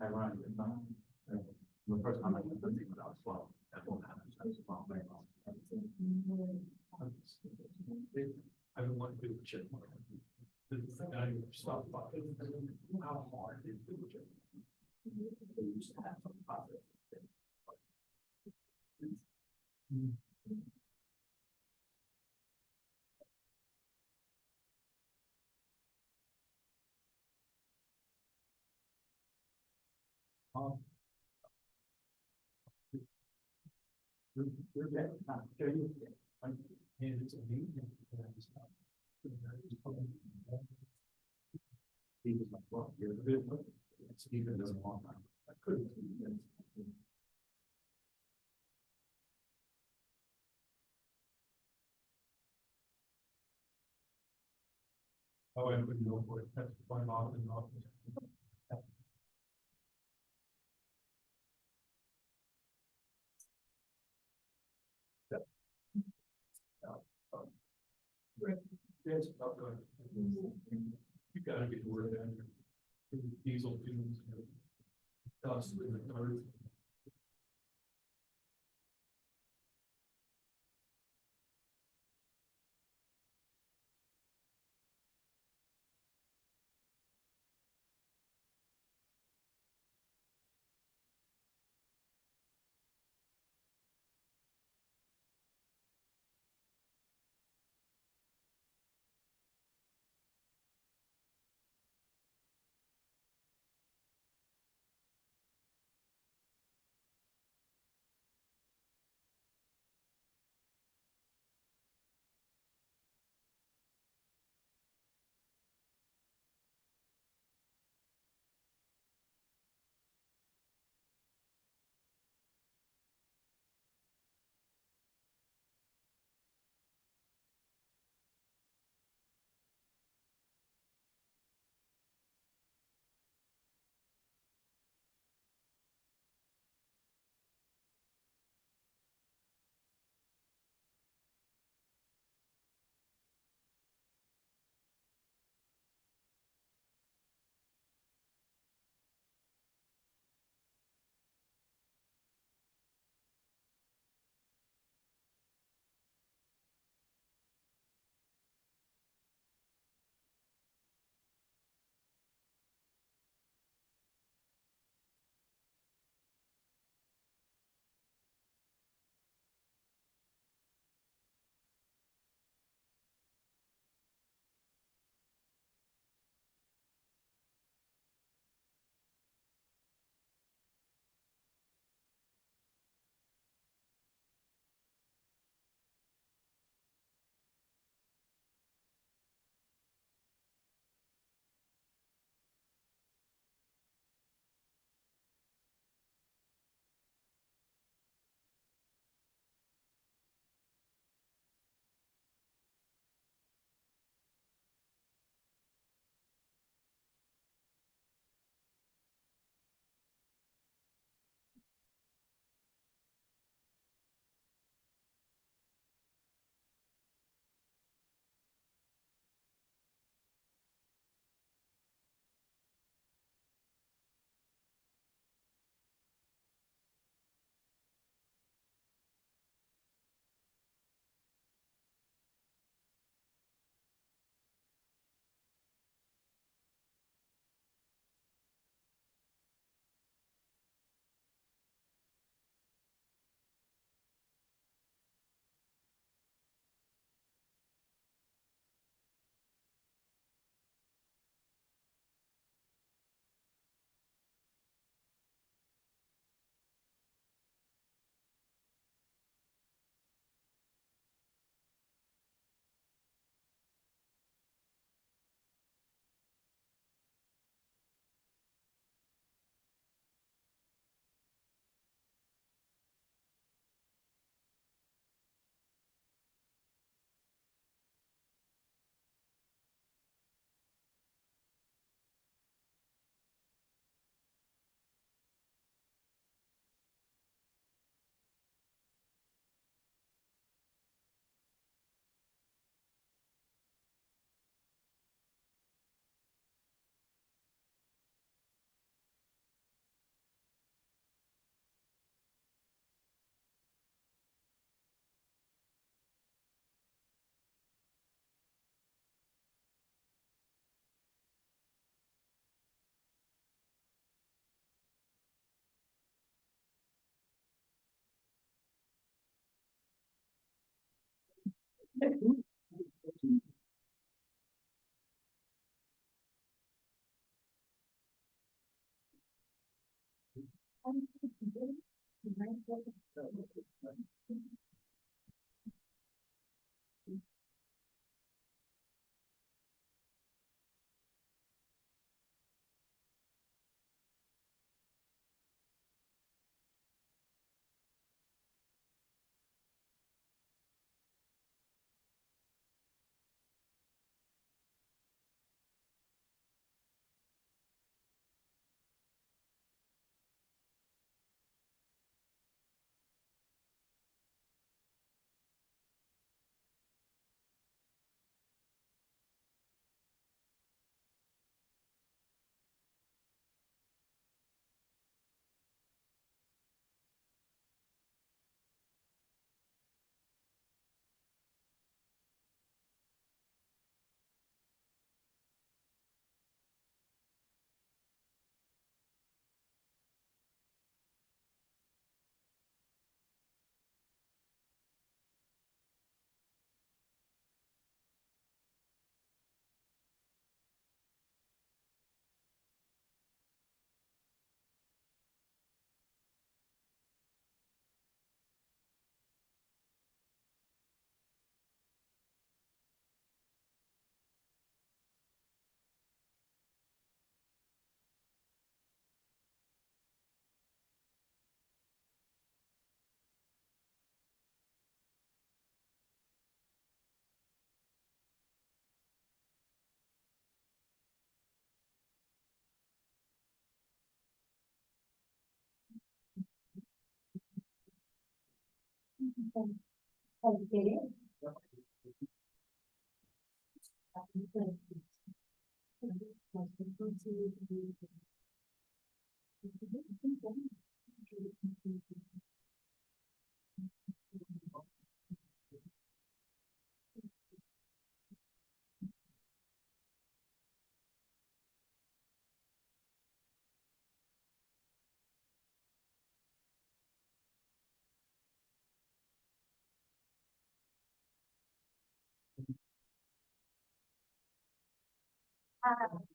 I run it, the first time I did the thing when I was 12, that won't happen. I was 12, very well. I chipmunk. This is the guy who stopped by. How hard it is to do a chipmunk. They used to have some positive things. They're that kind of thing. And it's amazing. He was like, well, you're a good one. Stephen doesn't want that. I couldn't. Oh, I wouldn't go for it. That's one off and off. Yes, tough guy. You gotta get the word out there. Diesel fumes. Dust in the dirt.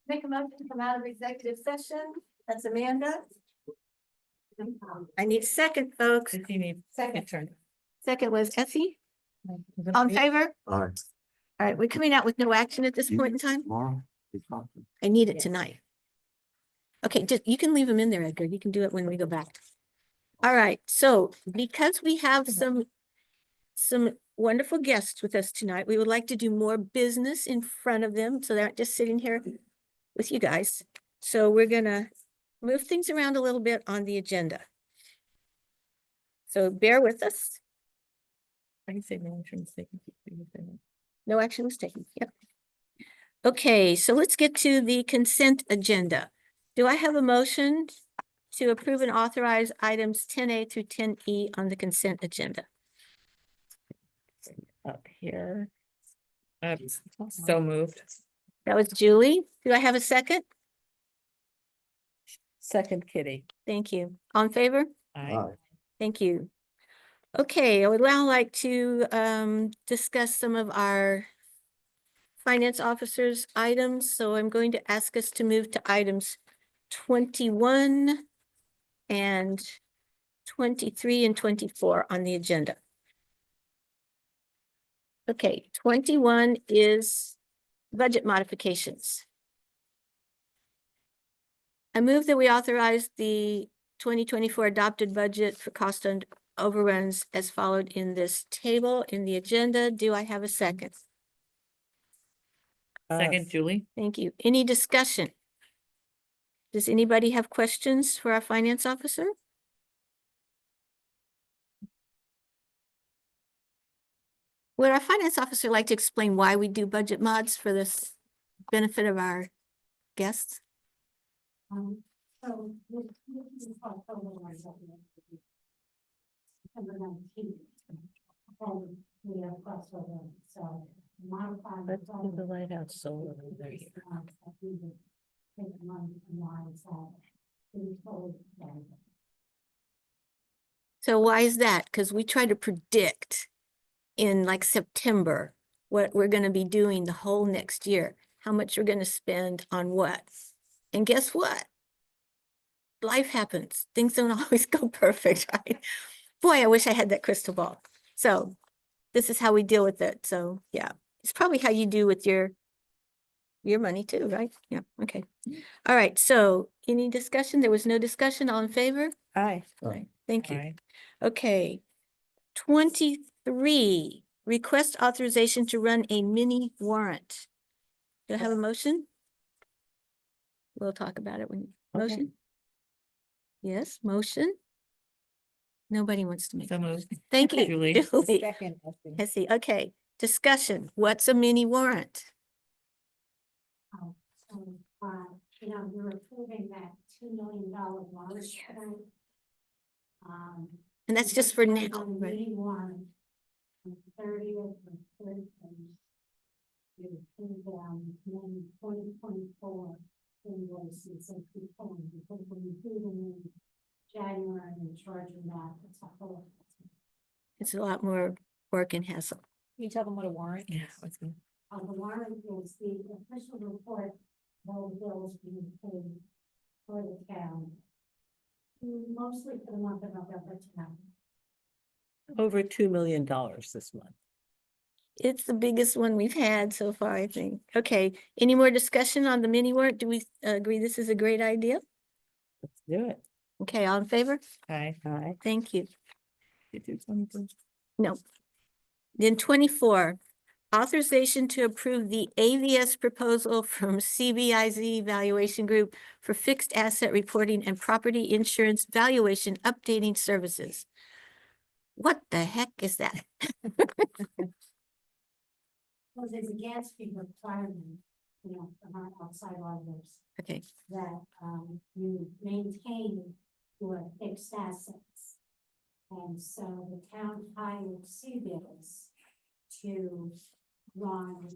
Make a motion to come out of executive session. That's Amanda. I need a second, folks. If you need second turn. Second was Essie. All in favor? All right. All right, we're coming out with no action at this point in time. Tomorrow. I need it tonight. Okay, just, you can leave them in there, Edgar. You can do it when we go back. All right, so because we have some wonderful guests with us tonight, we would like to do more business in front of them, so they aren't just sitting here with you guys. So we're gonna move things around a little bit on the agenda. So bear with us. I can say no action was taken. You can say that. No action was taken. Yep. Okay, so let's get to the consent agenda. Do I have a motion to approve and authorize items 10A through 10E on the consent agenda? Up here. So moved. That was Julie. Do I have a second? Second, Kitty. Thank you. On favor? I Thank you. Okay, I would now like to discuss some of our finance officers' items. So I'm going to ask us to move to items 21 and 23 and 24 on the agenda. Okay, 21 is budget modifications. I move that we authorize the 2024 adopted budget for cost and overruns as followed in this table in the agenda. Do I have a second? second, Julie. Thank you. Any discussion? Does anybody have questions for our finance officer? Would our finance officer like to explain why we do budget mods for this benefit of our guests? So this is called override September 19th. And we have crossover, so modify. Let's do the lighthouse solar over here. Take the money from line side. So why is that? Because we try to predict in like September, what we're gonna be doing the whole next year, how much we're gonna spend on what. And guess what? Life happens. Things don't always go perfect, right? Boy, I wish I had that crystal ball. So this is how we deal with it. So yeah, it's probably how you do with your money too, right? Yeah, okay. All right, so any discussion? There was no discussion. All in favor? Aye. Right, thank you. Aye. Okay. 23, request authorization to run a mini warrant. Do I have a motion? We'll talk about it when, Okay. motion? Yes, motion? Nobody wants to make. So a moved. motion. Thank you, Julie. Julie. Second, Esty. I see, okay. Discussion, what's a mini warrant? So, you know, you're approving that $2 million warrant tonight. And that's just for now, On the right? meeting warrant, on the 30th and 31st, you pay down then 2024 invoices if you can, because when you do them in January and charge them that, it's a whole. It's a lot more work and hassle. Can you tell them what a warrant Yeah, is? what's good? The warrant is the official report of all the bills being paid for the town. Mostly for the month of November tonight. Over $2 million this month. It's the biggest one we've had so far, I think. Okay, any more discussion on the mini warrant? Do we agree this is a great idea? Let's do it. Okay, all in favor? Aye. Aye. Thank you. Did you do 23? No. Then 24, authorization to approve the AVS proposal from CBIZ Valuation Group for fixed asset reporting and property insurance valuation updating services. What the heck is that? Well, there's a gas fee requirement, you know, from our outside auditors Okay, that, you maintain your fixed assets. And so the town hired CBIZ to run,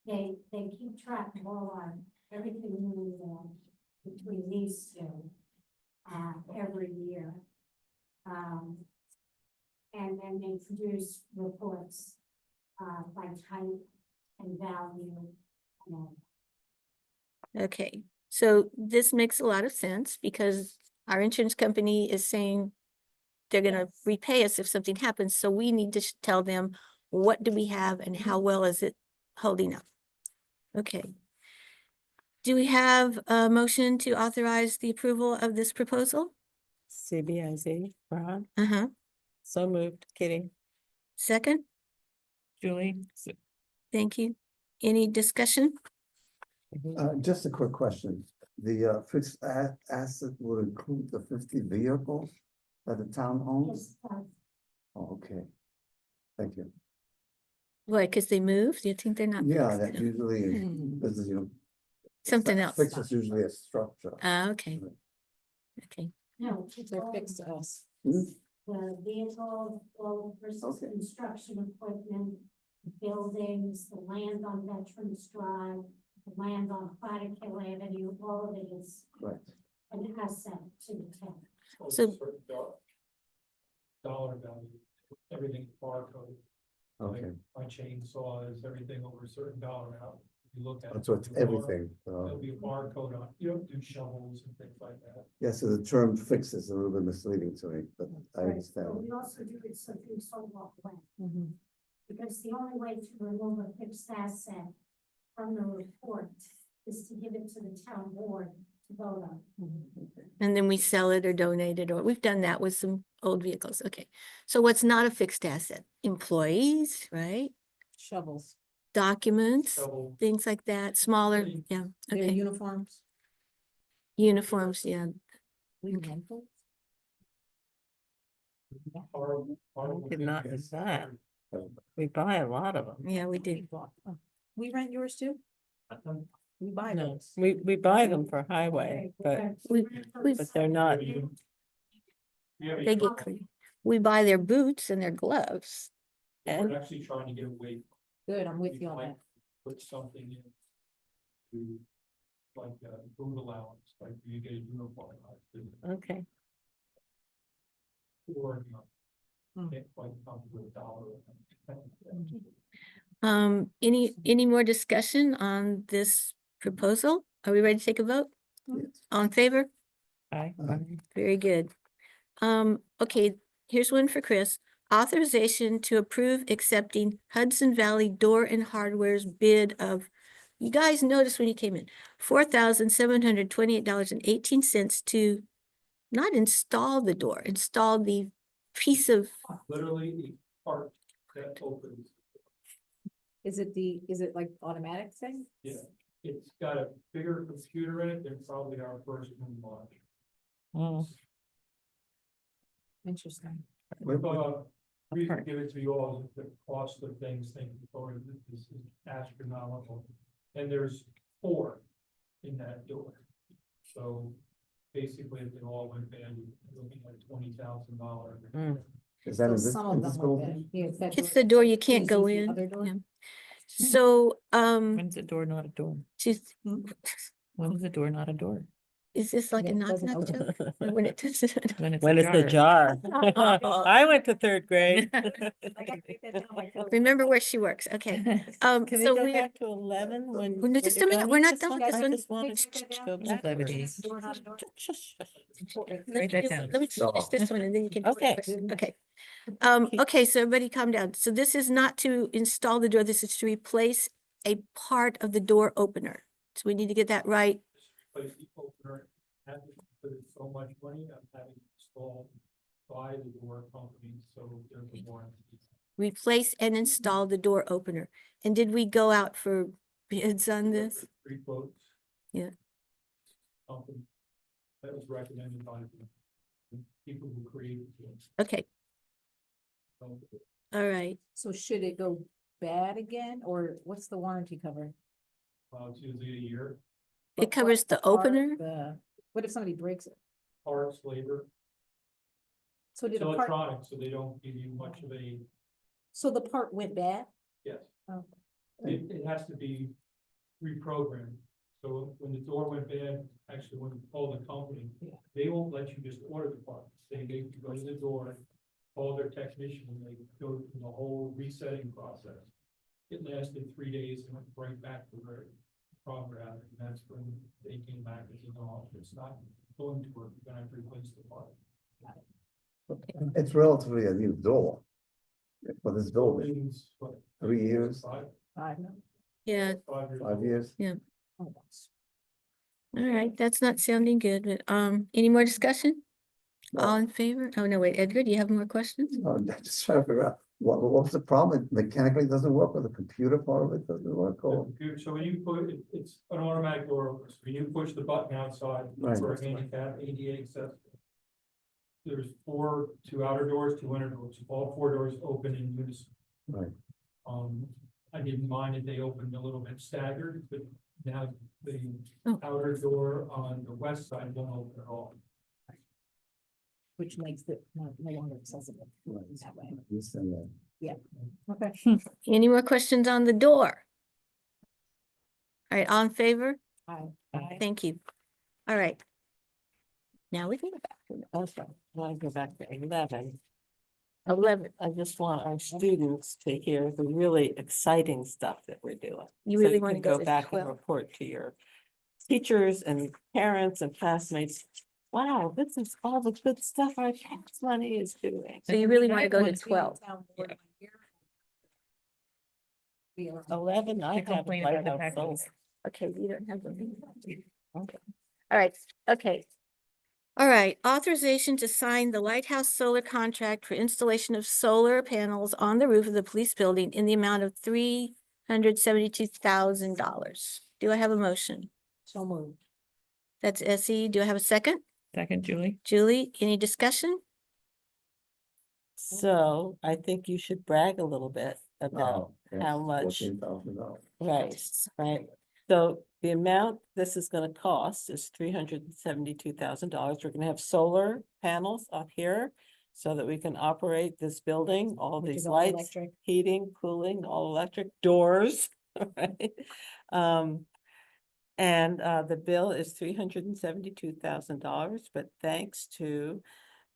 they keep track of all our, everything moving on between these two, every year. And then they produce reports, by type and value. okay. So this makes a lot of sense because our insurance company is saying they're gonna Yes. repay us if something happens, so we need to tell them what do we have and how well is it holding up? Okay. Do we have a motion to authorize the approval of this proposal? CBIZ, Ron, Uh-huh. so moved. Kitty. Second, Julie? thank you. Any discussion? Just a quick question. The fixed asset will include the 50 vehicles that the town owns? Oh, okay. Thank you. Why, because they moved? You think they're not? Yeah, fixed? that usually is, you know. Something else. Fix is usually a structure. Okay. Okay, No, They're fixed to us. Hmm? the vehicle, all versus Okay. construction equipment, buildings, the land on Veterans Drive, the land on Craddock Hill Avenue, all of it is Right. an asset to the town. So- Dollar value, everything barcode. Okay, My chainsaws, everything over a certain dollar amount. If you look at. so it's everything. There'll be a barcode on, you don't do shovels and things like that. Yeah, so the term fix is a little bit misleading to me, but I But understand. we also do it so things sold off land. Mm-hmm. Because the only way to remove a fixed asset from the report is to give it to the town board to vote on. and then we sell it or donate it, or we've done that with some old vehicles. Okay. So what's not a fixed asset? Employees, right? Shovels, Documents, Shovel, things like that, smaller, yeah, their okay. uniforms. Uniforms, yeah. We Okay. rental. I did not know that. We buy a lot of them. Yeah, we do. We rent yours too? We buy No, those. we buy them for highway, but We- but they're not. They get clean. We buy their boots and their gloves. we're actually trying to get away. Good, I'm with We you on might that. Put something in. To, like, food allowance, like you get a uniform. Okay, Or, can't quite come to a dollar. Any more discussion on this proposal? Are we ready to take a vote? All in favor? Aye. Very good. Okay, here's one for Chris. Authorization to approve accepting Hudson Valley Door and Hardware's bid of, you guys noticed when you came in, $4,728.18 to not install the door, install the piece of, Literally the part that opens, Is it like automatic thing? yeah, it's got a bigger computer in it than probably our first moon launch. Mm. Interesting. Reason to give it to you all is the cost of things, thinking forward, this is astronomical. And there's 4 in that door. So basically, if it all went bad, you're looking at $20,000. Is that So in this, some of in them this went building? bad. Yeah, it's that it's the door you can't Is go the in. other door? Yeah. So, When's a door not a door? just, When is a door not a door? is this like Yeah, a it knock doesn't knock open. joke? Or when it doesn't? When it's a jar. I went to 3rd grade. Remember where she works, okay. Can we So go we're, back to 11 when? Well, no, when just you're a minute, done? we're not Just done want- with this I one. just wanted to go backwards. let me Write that do- down. let me finish this one and then you can. Okay. Okay. Okay, so everybody calm down. So this is not to install the door, this is to replace a part of the door opener. So we need to get that right. Place the opener, having to put in so much money, I'm having it installed by the door company, so there's a warranty. Replace and install the door opener. And did we go out for bids on this? 3 quotes. Yeah. Company that was recommended by the people who created it. Okay, So, all right. So should it go bad again, or what's the warranty cover? it's usually a year, It But covers what's the part, opener? What if somebody breaks it? parts, labor, So it's did a part, electronic, so they don't give you much of a, so the part went bad? yes. Oh. It has to be reprogrammed. So when the door went bad, actually, when you call the company, they won't let you just order the part. They make you go to the door, call their technician, and they go through the whole resetting process. It lasted 3 days and went right back to where it programmed, and that's when they came back and said, no, it's not going to work, you're gonna have to replace the part. It's relatively a new door. For this building, Buildings, what, 3 years, 5 Yeah, 5 years. 5 years. all right, that's not sounding good, but, any more discussion? All No. in favor? Oh, no, wait, Edgar, do you have more questions? I'm just trying to figure out, what's the problem? It mechanically doesn't work, or the computer part of it doesn't work, The or? computer, so when you put, it's an automatic door opener, so when you push the button outside Right. for a handicap ADA accessible. There's 4, 2 outer doors, 2 inner doors, all 4 doors open in unison. Right. I didn't mind that they opened a little bit staggered, but now the Oh. outer door on the west side won't open at all. Which makes it no longer accessible Right. that way. This and that. Okay. Any more questions on the door? All right, all in favor? Aye. Thank you. All right. Now we can go back to Also, when I go back to 11, 11. I just want our students to hear the really exciting stuff that we're doing. You So really you want to can go to back and 12? report to your teachers and parents and classmates. Wow, this is all the good stuff our tax money is doing. So you really want to go to Once we have 12? town board here, we are- 11, I To have complain about the Lighthouse Solar. taxes. Okay, you don't have them. Okay. All right, okay. All right, authorization to sign the Lighthouse Solar contract for installation of solar panels on the roof of the police building in the amount of $372,000. Do I have a motion? So moved. That's Essie. Do I have a second? Second, Julie. Julie, any discussion? So I think you should brag a little bit about Oh, yes, how much, $14,000. right. So the amount this is gonna cost is $372,000. We're gonna have solar panels up here so that we can operate this building, all Which these is all lights, electric. heating, cooling, all electric doors, right? And the bill is $372,000, but thanks to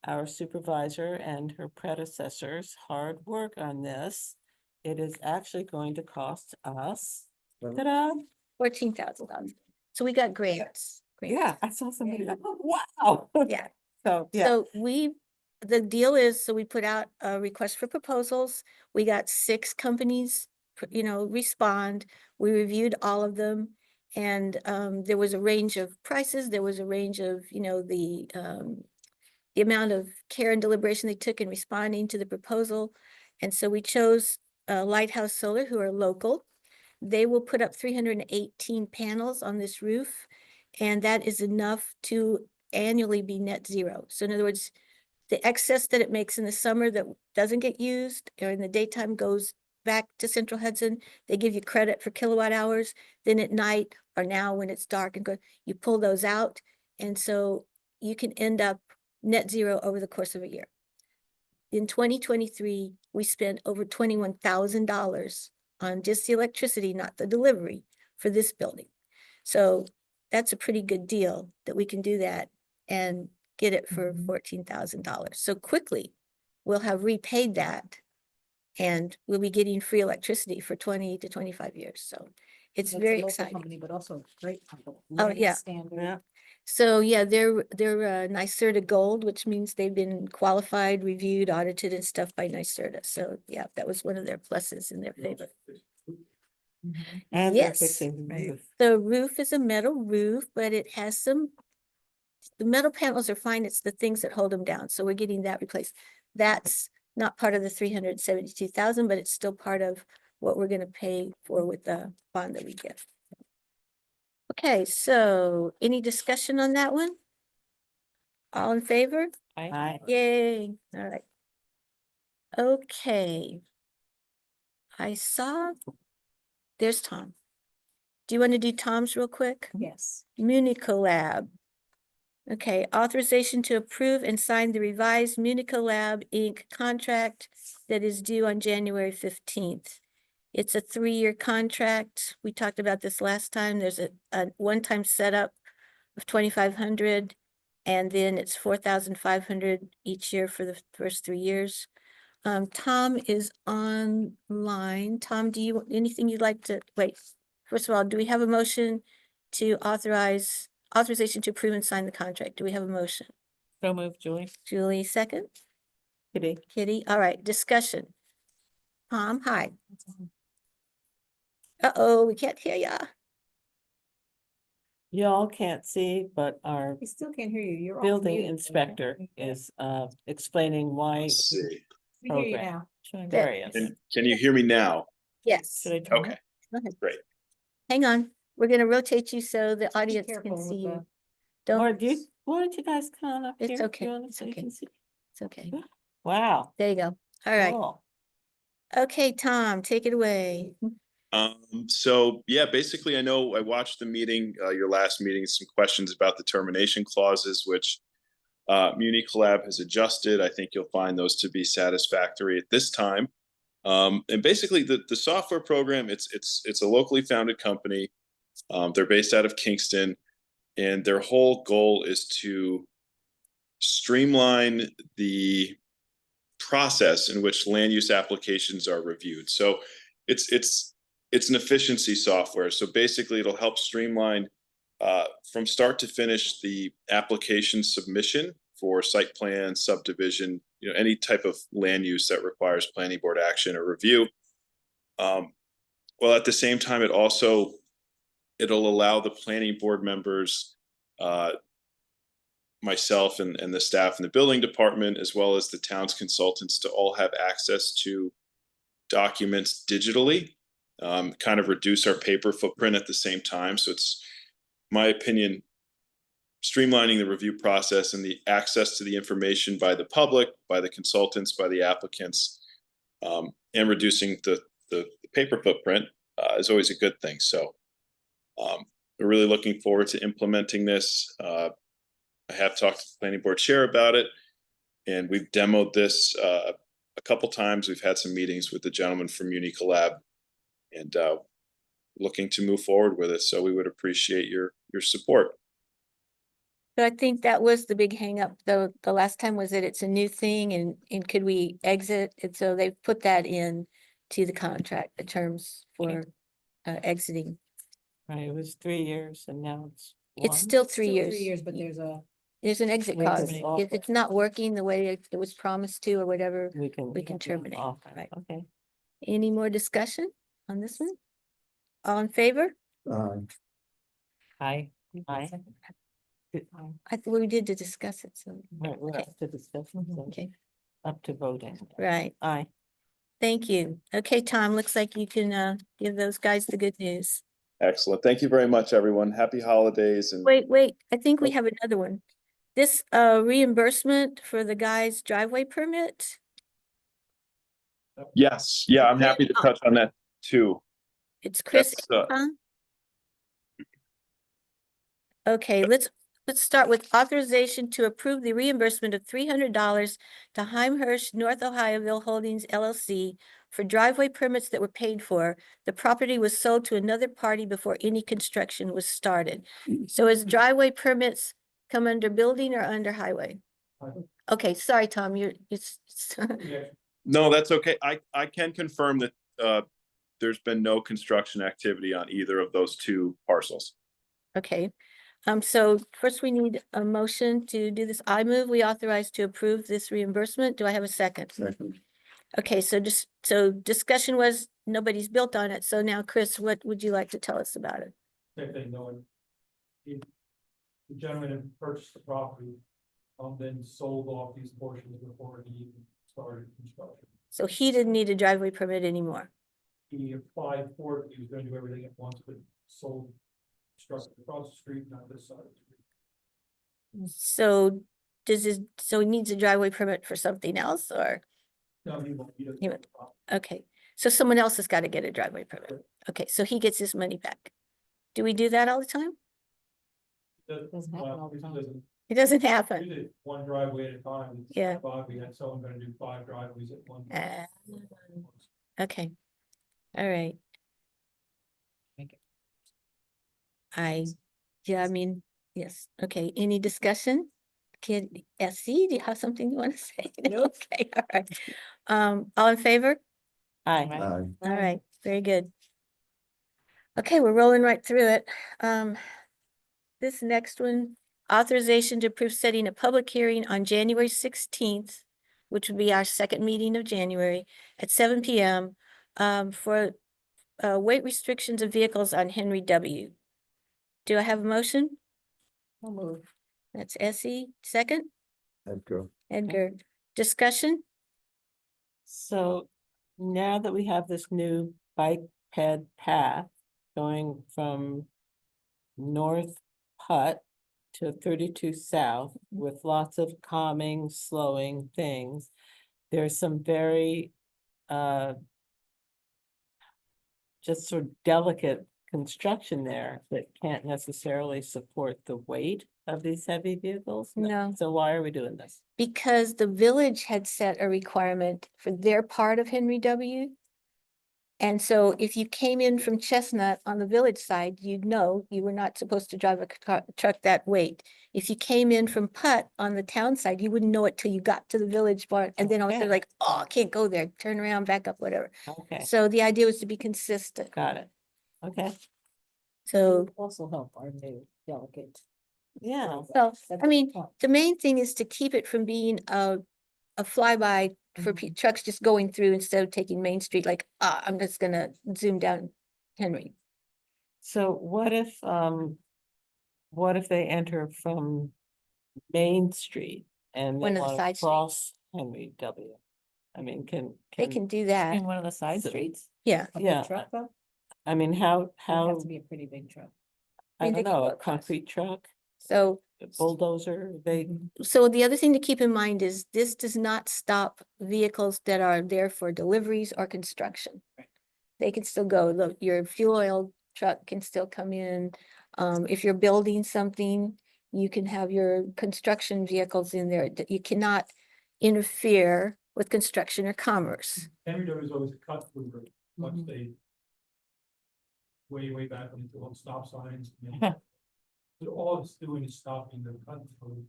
our supervisor and her predecessor's hard work on this, it is actually going to cost us, ta-da, $14,000. So we got grants. yeah, I saw somebody, like, wow. Yeah. So, yeah, So the deal is, so we put out a request for proposals. We got 6 companies, respond. We reviewed all of them. And there was a range of prices. There was a range of, the amount of care and deliberation they took in responding to the proposal. And so we chose Lighthouse Solar, who are local. They will put up 318 panels on this roof, and that is enough to annually be net zero. So in other words, the excess that it makes in the summer that doesn't get used or in the daytime goes back to Central Hudson. They give you credit for kilowatt hours. Then at night or now when it's dark and good, you pull those out. And so you can end up net zero over the course of a year. In 2023, we spent over $21,000 on just the electricity, not the delivery, for this building. So that's a pretty good deal that we can do that and get it for $14,000. So quickly, we'll have repaid that and we'll be getting free electricity for 20 to 25 years. So it's It's a very local exciting. company, but also a great company. Oh, LEED yeah. Standard. yeah. So yeah, they're NYSERDA Gold, which means they've been qualified, reviewed, audited and stuff by NYSERDA. So yeah, that was one of their pluses in their favor. And they're Yes. fixing the Right. roof. The roof is a metal roof, but it has the metal panels are fine. It's the things that hold them down. So we're getting that replaced. That's not part of the 372,000, but it's still part of what we're gonna pay for with the bond that we get. Okay, so any discussion on that one? All in favor? I, Yay, all right. Okay. I saw, there's Tom. Do you want to do Tom's real quick? Yes. Municolab. Okay, authorization to approve and sign the revised Municolab Inc. contract that is due on January 15th. It's a 3-year contract. We talked about this last time. There's a one-time setup of 2,500, and then it's 4,500 each year for the first 3 years. Tom is online. Tom, do you, anything you'd like to, wait, first of all, do we have a motion to authorization to approve and sign the contract? Do we have a motion? so moved, Julie. Julie, second? Kitty. Kitty, all right, discussion. Tom, hi. Uh-oh, we can't hear ya. Y'all can't see, but our We still can't hear you. You're off building mute. inspector is explaining why Let's see. We hear you program. now. Showing There. various. Can you hear me now? Yes, Should I turn Okay, it? go ahead. great. Hang on. We're gonna rotate you so the Be audience careful can with see you. the- Or Don't, do you, why don't you guys come on up It's here? okay, You wanna- it's so you okay. can see? it's okay. Wow. There you go. All right. cool. Okay, Tom, take it away. So yeah, basically, I know I watched the meeting, your last meeting, some questions about the termination clauses, which Municolab has adjusted. I think you'll find those to be satisfactory at this time. And basically, the software program, it's a locally founded company. They're based out of Kingston, and their whole goal is to streamline the process in which land use applications are reviewed. So it's an efficiency software. So basically, it'll help streamline from start to finish the application submission for site plan, subdivision, any type of land use that requires planning board action or review. Well, at the same time, it'll allow the planning board members, myself and the staff in the building department, as well as the town's consultants, to all have access to documents digitally, kind of reduce our paper footprint at the same time. So it's, my opinion, streamlining the review process and the access to the information by the public, by the consultants, by the applicants, and reducing the paper footprint is always a good thing. So we're really looking forward to implementing this. I have talked to the planning board chair about it, and we've demoed this a couple times. We've had some meetings with the gentleman from Municolab, and looking to move forward with it. So we would appreciate your support. But I think that was the big hangup, though, the last time was that it's a new thing and could we exit? And so they put that in to the contract, the terms for exiting. Right, it was 3 years and now it's It's one. still 3 Still years. 3 years, but there's a, There's an exit We can clause. offer. If it's not working the way it was promised to or whatever, We can. we can terminate, offer. right. Okay. Any more discussion on this one? All in favor? Aye. Aye. I thought we did to discuss it, so, Right, we're Okay. up to discussion, so okay, up to voting. right. Aye. Thank you. Okay, Tom, looks like you can give those guys the good news. Excellent. Thank you very much, everyone. Happy holidays and Wait, I think we Oh. have another one. This reimbursement for the guy's driveway permit, yes, yeah, I'm happy to touch on that too. it's Chris. That's, Huh? Okay, let's start with authorization to approve the reimbursement of $300 to Heimhirsch North Ohioville Holdings LLC for driveway permits that were paid for. The property was sold to another party before any construction was started. So is driveway permits come under building or under highway? Highway. Okay, sorry, Tom, it's Yeah, No, that's okay. I can confirm that there's been no construction activity on either of those two parcels. okay. So first we need a motion to do this. I move we authorize to approve this reimbursement. Do I have a second? Okay, so discussion was nobody's built on it. So now, Chris, what would you like to tell us about it? same thing, knowing. The gentleman had purchased the property, then sold off these portions before he even started construction. So he didn't need a driveway permit anymore. He applied for it, he was gonna do everything at once, but sold, struck across the street, not this side of the street. So so he needs a driveway permit for something else or, No, he won't, he doesn't. He won't. okay. So someone else has got to get a driveway permit. Okay, so he gets his money back. Do we do that all the time? Doesn't happen all the time. It doesn't We happen. did it one driveway at a time. It's Yeah. 5, we had someone gonna do 5 driveways at one. Okay, all right. Yeah, I mean, yes, okay, any discussion? Kid, SC, do you have something you want to say? Nope. Okay, all right. All in favor? Aye. All right, very good. Okay, we're rolling right through it. This next one, authorization to approve setting a public hearing on January 16th, which would be our second meeting of January at 7 PM for weight restrictions of vehicles on Henry W. Do I have a motion? I'll move. That's Essie, second, Edgar. Edgar. Discussion? So now that we have this new bike ped path going from North Putt to 32 South with lots of calming, slowing things, there's some very just sort of delicate construction there that can't necessarily support the weight of these heavy vehicles. No. So why are we doing this? Because the village had set a requirement for their part of Henry W. And so if you came in from Chestnut on the village side, you'd know you were not supposed to drive a truck that weight. If you came in from Putt on the town side, you wouldn't know it till you got to the village part. And then Okay. they're like, oh, I can't go there, turn around, back up, whatever. Okay, So the idea was to be consistent. got it. Okay, So, Also help our new delegate. yeah. well, That's I mean, the point. the main thing is to keep it from being a flyby for trucks just going through instead of taking Main Street, like, I'm just gonna zoom down Henry. So what if they enter from Main Street and they One of the want to side cross Henry W? I mean, They can do that. In one of the side So- streets? Yeah, A yeah. big truck though? I mean, It would how, have to be a pretty big truck. I mean, they don't can know, go a across. concrete truck, so, a bulldozer, they, so the other thing to keep in mind is this does not stop vehicles that are there for deliveries or construction. They can still go, look, your fuel oil truck can still come in. If you're building something, you can have your construction vehicles in there. You cannot interfere with construction or commerce. Henry W is always a cut through route, once they way back when they put stop signs. and then So all it's doing is stopping the cut through.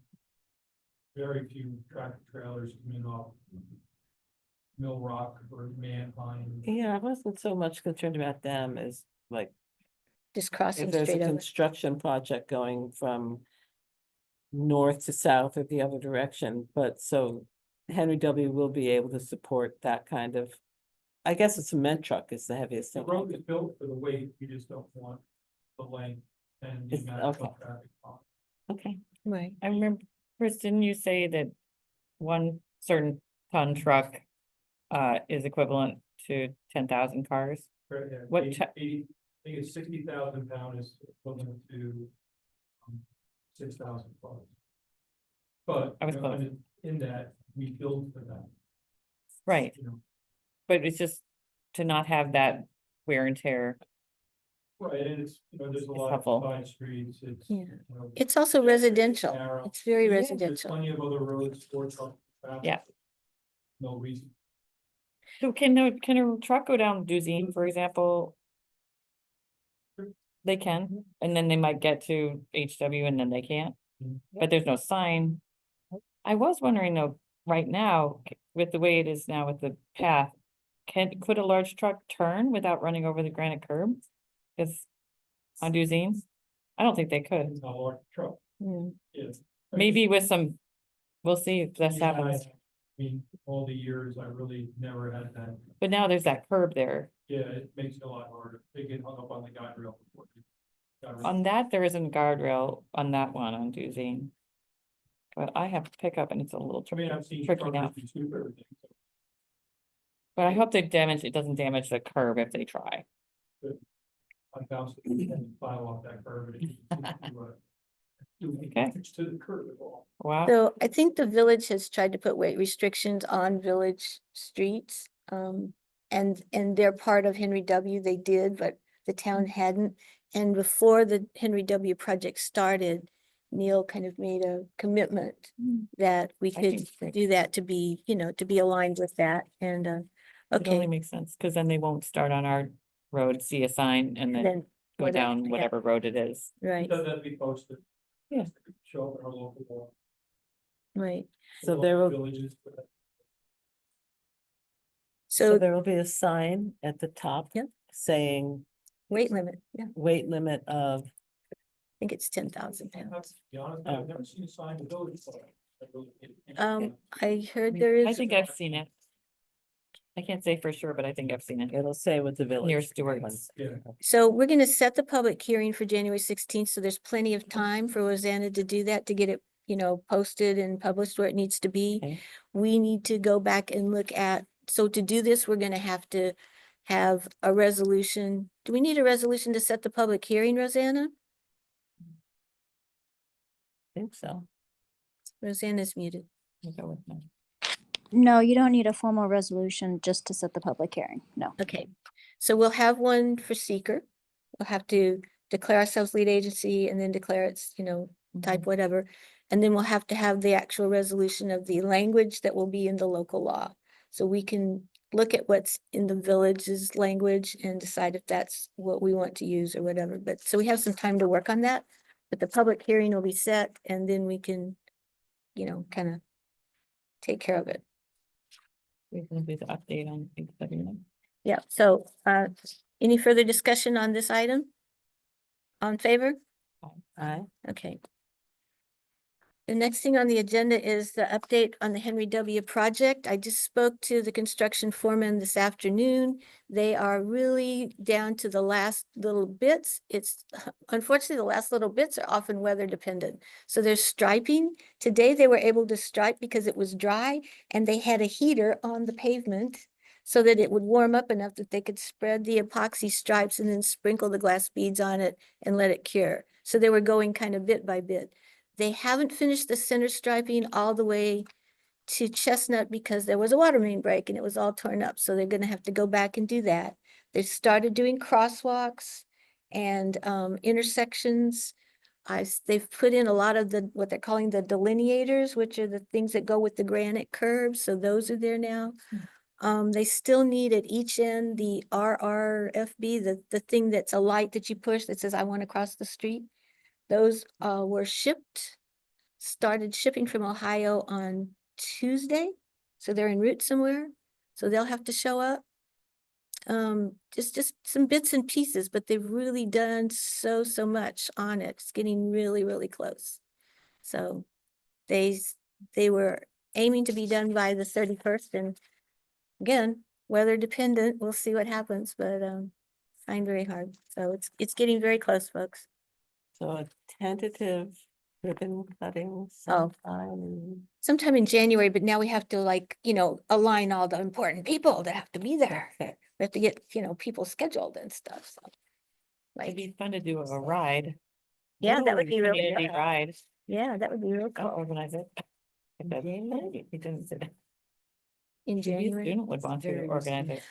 Very few tractor trailers coming off Mill Rock or Manheim. Yeah, I wasn't so much concerned about them as like, Just crossing if there's a straight over. construction project going from north to south or the other direction, but so Henry W. will be able to support that kind of, I guess a cement truck is the heaviest The thing. road is built for the weight, you just don't want the length and the It's- amount of okay. traffic on. Okay, Right. I remember, Chris, didn't you say that one certain ton truck is equivalent to 10,000 cars? Right, yeah, What 80 cha- 80 I think it's 60,000 pound is equivalent to 6,000 cars. But, I was you know, close. and in that, we build for that, Right, you know. but it's just to not have that wear and tear. Right, and it's, you know, there's a It's lot helpful. of side streets, it's. Yeah. you know, It's also residential. narrow. It's very Yeah. There's residential. plenty of other roads for truck traffic. Yeah. No reason. So can a truck go down Duzine, for example? They can, and then they might get to HW and then they can't, Mhm. but there's no sign. I was wondering though, right now, with the way it is now with the path, could a large truck turn without running over the granite curb? Cause on Duzine, I don't think they could, It's not a large truck, Mm. yes. maybe with some, we'll see if this happens, I mean, all the years, I really never had that. but now there's that curb there. Yeah, it makes it a lot harder. They get hung up on the guide rail. before you- guide rail. On that, there isn't a guardrail on that one on Duzine. But I have to pick up and it's a little I mean, tricky, I've seen tricky now, truckers do everything. So but I hope it doesn't damage the curb if they try. I bounced it and file off that curve. And it do any Okay. damage to the curb at all. Wow, So I think the village has tried to put weight restrictions on village streets. And they're part of Henry W. They did, but the town hadn't. And before the Henry W. project started, Neil kind of made a commitment that we I think could it's great. do that to be, to be aligned with that. And, It only okay. makes sense, cause then they won't start on our road, see a sign and then Then go whatever, down yeah, whatever road it is. It Right, does have to be posted. Yeah. Show up in our local law. right. So local there will- Villages. but so So there will be a sign at the top. Yep. Saying weight limit, yeah, I weight limit of, think it's 10,000 To pounds. be honest, Oh. I've never seen a sign with those. So I really can't- I heard I there is. think I've seen it. I can't say for sure, but I think I've seen it. it'll say with the village. Near Stewart's. ones. Yeah. So we're gonna set the public hearing for January 16th, so there's plenty of time for Rosanna to do that, to get it, posted and published where it needs to be. Okay. We need to go back and look at, so to do this, we're gonna have to have a resolution. Do we need a resolution to set the public hearing, Rosanna? I think so. Rosanna's muted. I'll go with no. No, you don't need a formal resolution just to set the public hearing. No. Okay, so we'll have one for seeker. We'll have to declare ourselves lead agency and then declare it's, type whatever. And then we'll have to have the actual resolution of the language that will be in the local law. So we can look at what's in the village's language and decide if that's what we want to use or whatever. But so we have some time to work on that. But the public hearing will be set and then we can, kind of take care of it. We're gonna do the update on HW. Yeah, so any further discussion on this item? On favor? Aye. Okay. The next thing on the agenda is the update on the Henry W. project. I just spoke to the construction foreman this afternoon. They are really down to the last little bits. It's unfortunately, the last little bits are often weather dependent. So there's striping. Today they were able to stripe because it was dry and they had a heater on the pavement so that it would warm up enough that they could spread the epoxy stripes and then sprinkle the glass beads on it and let it cure. So they were going kind of bit by bit. They haven't finished the center striping all the way to Chestnut because there was a water main break and it was all torn up. So they're gonna have to go back and do that. They started doing crosswalks and intersections. They've put in a lot of what they're calling the delineators, which are the things that go with the granite curbs. So those are there now. They still need at each end the RRFB, the thing that's a light that you push that says, I want to cross the street. Those were started shipping from Ohio on Tuesday. So they're en route somewhere, so they'll have to show up. Just some bits and pieces, but they've really done so much on it. It's getting really close. So they were aiming to be done by the 31st, and again, weather dependent, we'll see what happens, but trying very hard. So it's getting very close, folks. So a tentative ribbon cutting Sometime in January, but now we have to, like, align all the important people that have to be there. Okay. We have to get, people scheduled and stuff, so. It'd Like, be fun to do a ride. yeah, that would be really Community good. ride. Yeah, that would be real I'll cool organize it. If that's- He didn't say that. in Maybe a January. student would want to Very organize risky.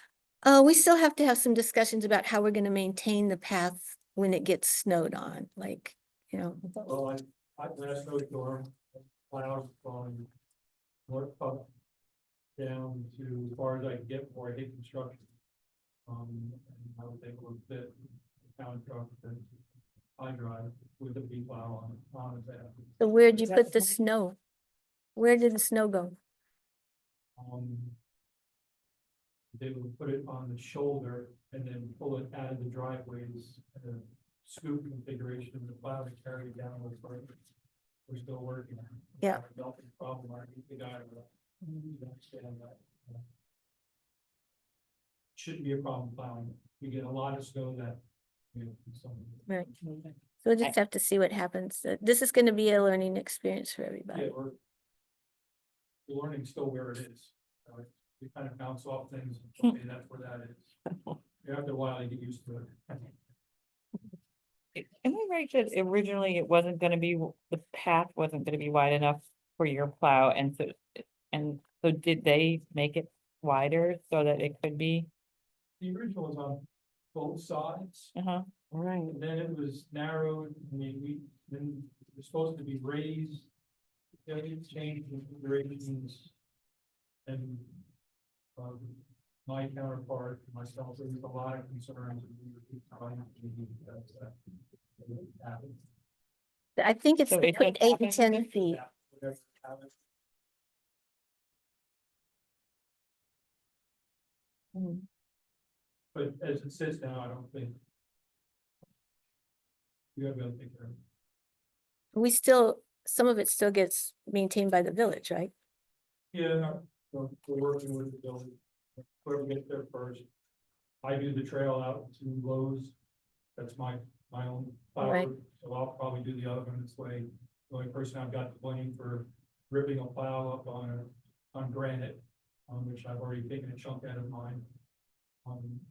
it. We still have to have some discussions about how we're gonna maintain the path when it gets snowed on, like, Well, I last snowstorm, plowed from North Puck down to as far as I can get before I hit construction. And I would think would fit the town truck that I drive with the V plow on it. so where'd you Is that put the the plan? snow? Where did the snow go? They would put it on the shoulder and then pull it out of the driveways, and scoop configuration of the plow to carry it down with further. We're still working on it. Yeah. Nothing problem, I think the guy will understand that. Shouldn't be a problem plowing. We get a lot of snow that. Right. So we'll just have to see what happens. This is gonna be a learning experience for Yeah, everybody. the learning's still where it is. We kind of bounce off things, okay, that's where that is. After a while, you get used to it. Am I right that originally it wasn't gonna be, the path wasn't gonna be wide enough for your plow, and so did they make it wider so that it could be? The original was on both sides, Uh-huh. Right. and then it was narrowed, then it was supposed to be raised. Then we changed the configurations. And, my counterpart, myself, there was a lot of concerns. And we were trying to happen. I think it's So it between just 8 and happened 10 again? feet. Whatever happened. But as it sits now, I don't think. We gotta be able to take care of it. Some of it still gets maintained by the village, right? Yeah, we're working with the building. Whoever gets there first. I do the trail out to Lowe's. That's my own plow Right. route, so I'll probably do the other one this way. The only person I've got to blame for ripping a plow up on granite, which I've already taken a chunk out of mine.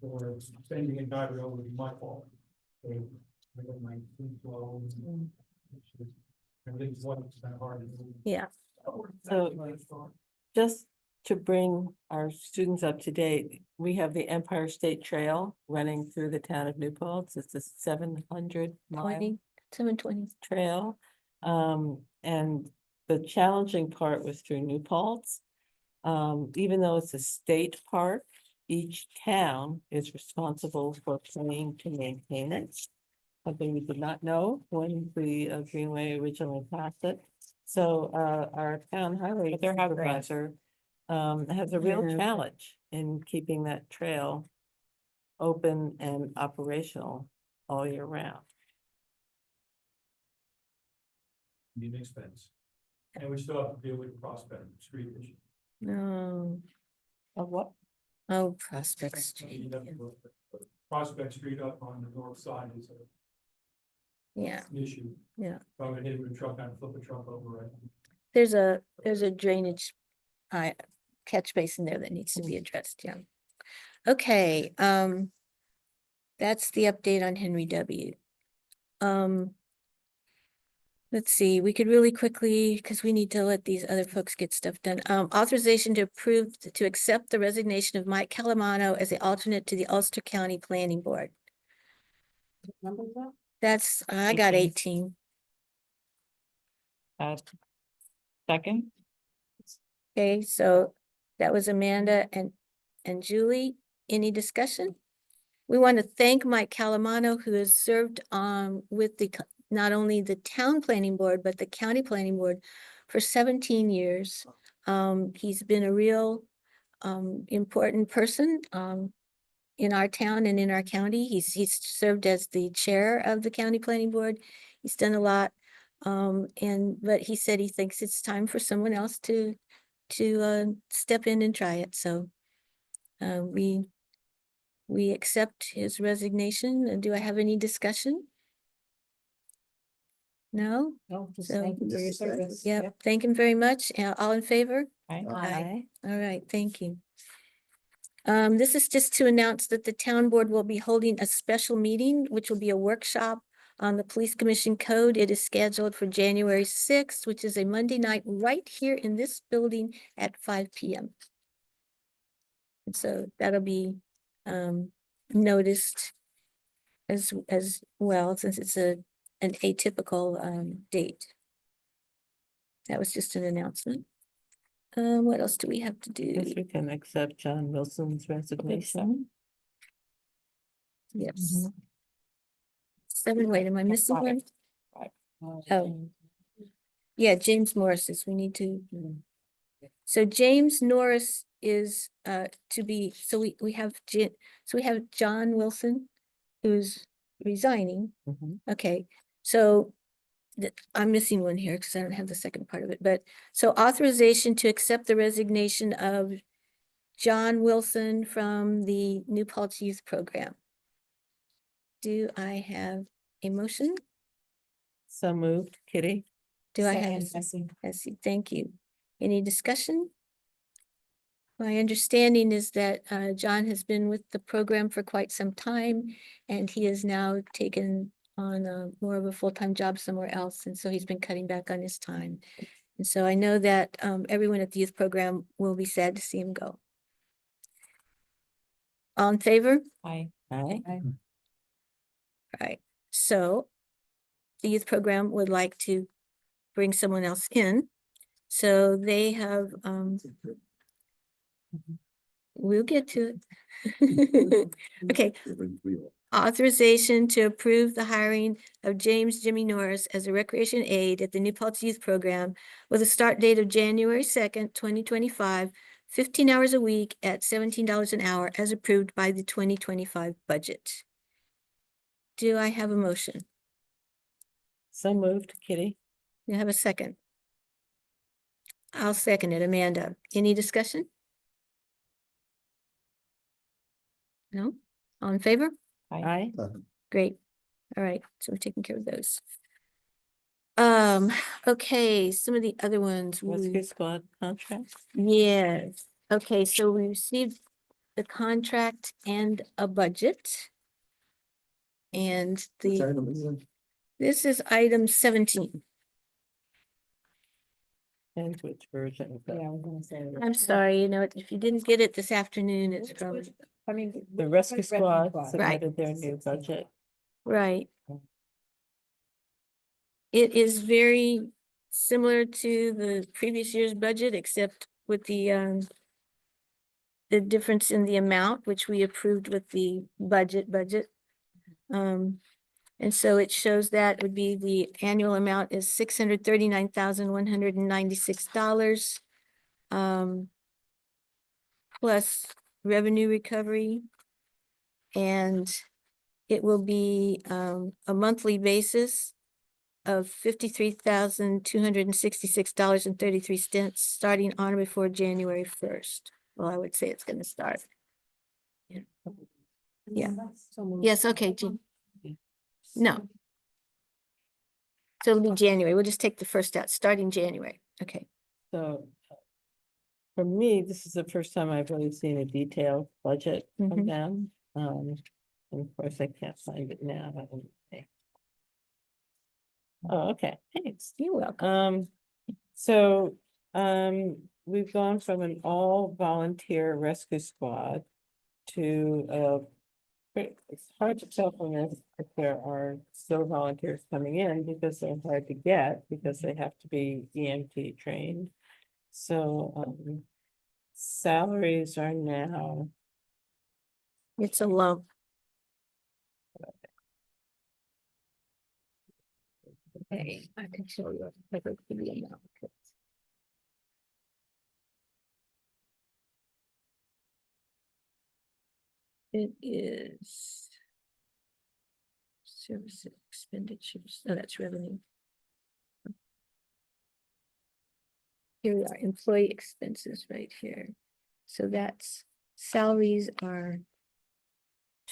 Or spending a guide rail would be my fault. So, I got my feet slow. Everything's one, it's kind of hard to do. Yeah. So just to bring our students up to date, we have the Empire State Trail running through the town of New Paltz. It's a 700-mile 720. trail. And the challenging part was through New Paltz. Even though it's a state park, each town is responsible for paying to maintain it. Something we did not know when the Greenway originally passed it. So our town highway But there have been. supervisor has a real Yeah. challenge in keeping that trail open and operational all year round. Need an expense. And we still have to deal with the Prospect Street issue. No. Of what? Oh, Prospect Street. Prospect Street up on the north side is Yeah, an issue. yeah. Probably hit it with a truck and flip a truck over it. There's a drainage catch basin there that needs to be addressed, yeah. Okay, that's the update on Henry W. Let's see, we could really quickly, because we need to let these other folks get stuff done. Authorization to approve, to accept the resignation of Mike Calamano as the alternate to the Ulster County Planning Board. Number is that? That's, I got 18. 18. Second, Okay, so that was Amanda and Julie. Any discussion? We want to thank Mike Calamano, who has served with the not only the town planning board, but the county planning board for 17 years. He's been a real important person in our town and in our county. He's served as the chair of the county planning board. He's done a lot. But he said he thinks it's time for someone else to step in and try it. So we accept his resignation. And do I have any discussion? No? No, just So- thank you for your service. Yep, thank him very much. All in favor? Right? Aye. All right, thank you. This is just to announce that the town board will be holding a special meeting, which will be a workshop on the police commission code. It is scheduled for January 6th, which is a Monday night, right here in this building at 5 p.m. And so that'll be noticed as well, since it's an atypical date. That was just an announcement. What else do we have to do? Guess we can accept John Wilson's resignation. Yes. 7, wait, am I missing one? Oh. Yeah, James Morris is, we need to. So James Norris is to be, so we have John Wilson, who's resigning. Mhm. Okay, so I'm missing one here because I don't have the second part of it, but so authorization to accept the resignation of John Wilson from the New Paltz Youth Program. Do I have a motion? So moved, Kitty. Do I have? Second, Bessie. Bessie, thank you. Any discussion? My understanding is that John has been with the program for quite some time, and he has now taken on more of a full-time job somewhere else, and so he's been cutting back on his time. And so I know that everyone at the youth program will be sad to see him go. All in favor? Aye. Aye. Right, so the youth program would like to bring someone else in. So they have, we'll get to it. Okay, authorization to approve the hiring of James Jimmy Norris as a recreation aide at the New Paltz Youth Program with a start date of January 2nd, 2025, 15 hours a week at $17 an hour as approved by the 2025 budget. Do I have a motion? So moved, Kitty. Do I have a second? I'll second it, Amanda. Any discussion? No? All in favor? Aye. Great. All right, so we're taking care of those. Okay, some of the other ones. Rescue squad contract. Yes, okay, so we received the contract and a budget. And this is item 17. And which version of that? Yeah, I was gonna say. I'm sorry, you know, if you didn't get it this afternoon, it's from, I mean. The rescue squad Squad. submitted their new budget. right. It is very similar to the previous year's budget, except with the difference in the amount, which we approved with the budget. And so it shows that would be the annual amount is $639,196. Plus revenue recovery. And it will be a monthly basis of $53,266.33 starting on or before January 1st. Well, I would say it's gonna start. Yeah. So moved. Yes, okay, Jean. No. So it'll be January. We'll just take the first out, starting January. Okay. So for me, this is the first time I've really seen a detailed budget from Mhm. them. And of course, I can't find it now. I don't think. Oh, okay, thanks. You're welcome. We've gone from an all volunteer rescue squad to it's hard to tell from this if there are still volunteers coming in because they're hard to get because they have to be EMT trained. So salaries are now It's a lump. Okay, I can show you. I can give you a map. It is. Service expenditures, oh, that's revenue. Here we are, employee expenses right here. So that's salaries are,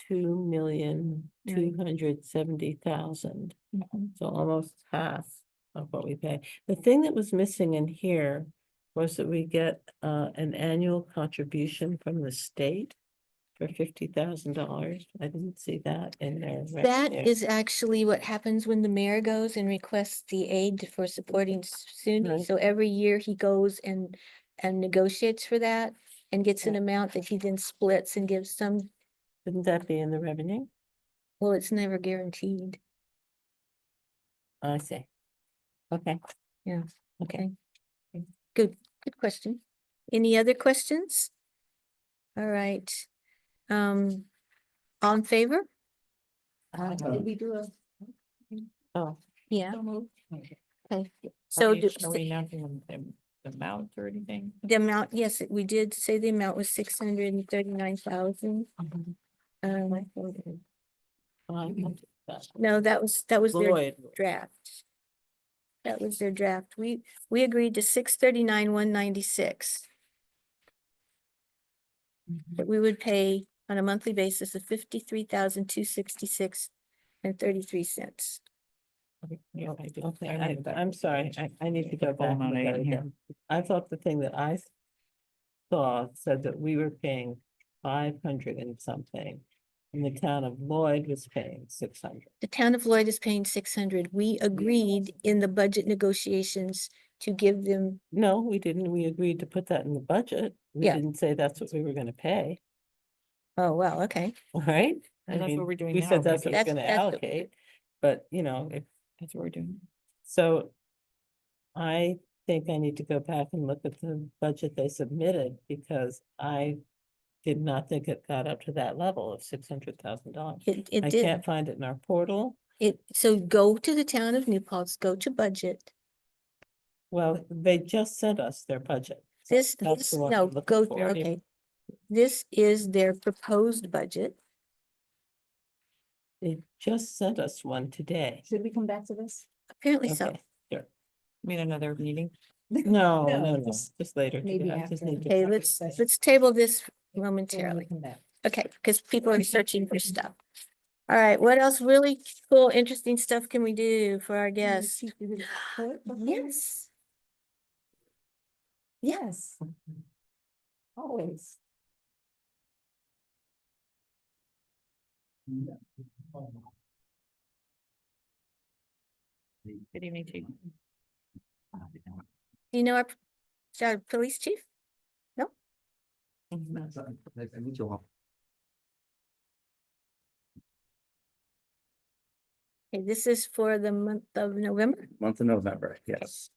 2,270,000. mhm, So almost half of what we pay. The thing that was missing in here was that we get an annual contribution from the state for $50,000. I didn't see that in there. right that there. is actually what happens when the mayor goes and requests the aid for supporting SUNY. Right. So every year he goes and negotiates for that and gets an Yeah. amount that he then splits and gives some, Shouldn't that be in the revenue? well, it's never guaranteed. I see. Okay. Yeah. Okay. Good question. Any other questions? All right. All in favor? Did we do a? Oh, Yeah, so moved? okay. Are So we do, are we announcing the amount or anything? the amount, yes, we did say the amount was 639,000. I No, that was their Lloyd. draft. That was their draft. We agreed to 639,196. That we would pay on a monthly basis of 53,266.33. Yeah, I do. Okay, I remember that. I'm sorry, I need to go The full back and amount look ain't at it here. again. I thought the thing that I saw said that we were paying 500 and something. And the town of Lloyd was paying 600. The town of Lloyd is paying 600. We agreed in the budget negotiations to give them, No, we didn't. We agreed to put that in the budget. We Yeah. didn't say that's what we were gonna pay, oh, well, okay. all right? Well, that's what we're doing We now, said that's what maybe. we're gonna That's what- allocate, but if, That's what we're doing. so. I think I need to go back and look at the budget they submitted because I did not think it got up to that level of $600,000. It I did. can't find it in our portal. So go to the town of New Paltz, go to budget. Well, they just sent us their budget. This, That's the one no, I'm looking go, for. okay. This is their proposed budget. They just sent us one today. Should we come back to this? Apparently so. Okay, sure. Mean another meeting? No, No, no, just just later. maybe today. I just after. need to Okay, find it. let's table this When we momentarily. come back. Okay, because people are searching for stuff. All right, what else really cool, interesting stuff can we do for our guests? Yes. Yes. Always. Good evening, Chief. Do you know our police chief? Nice to meet you all. Okay, this is for the month of November. Month of November, yes.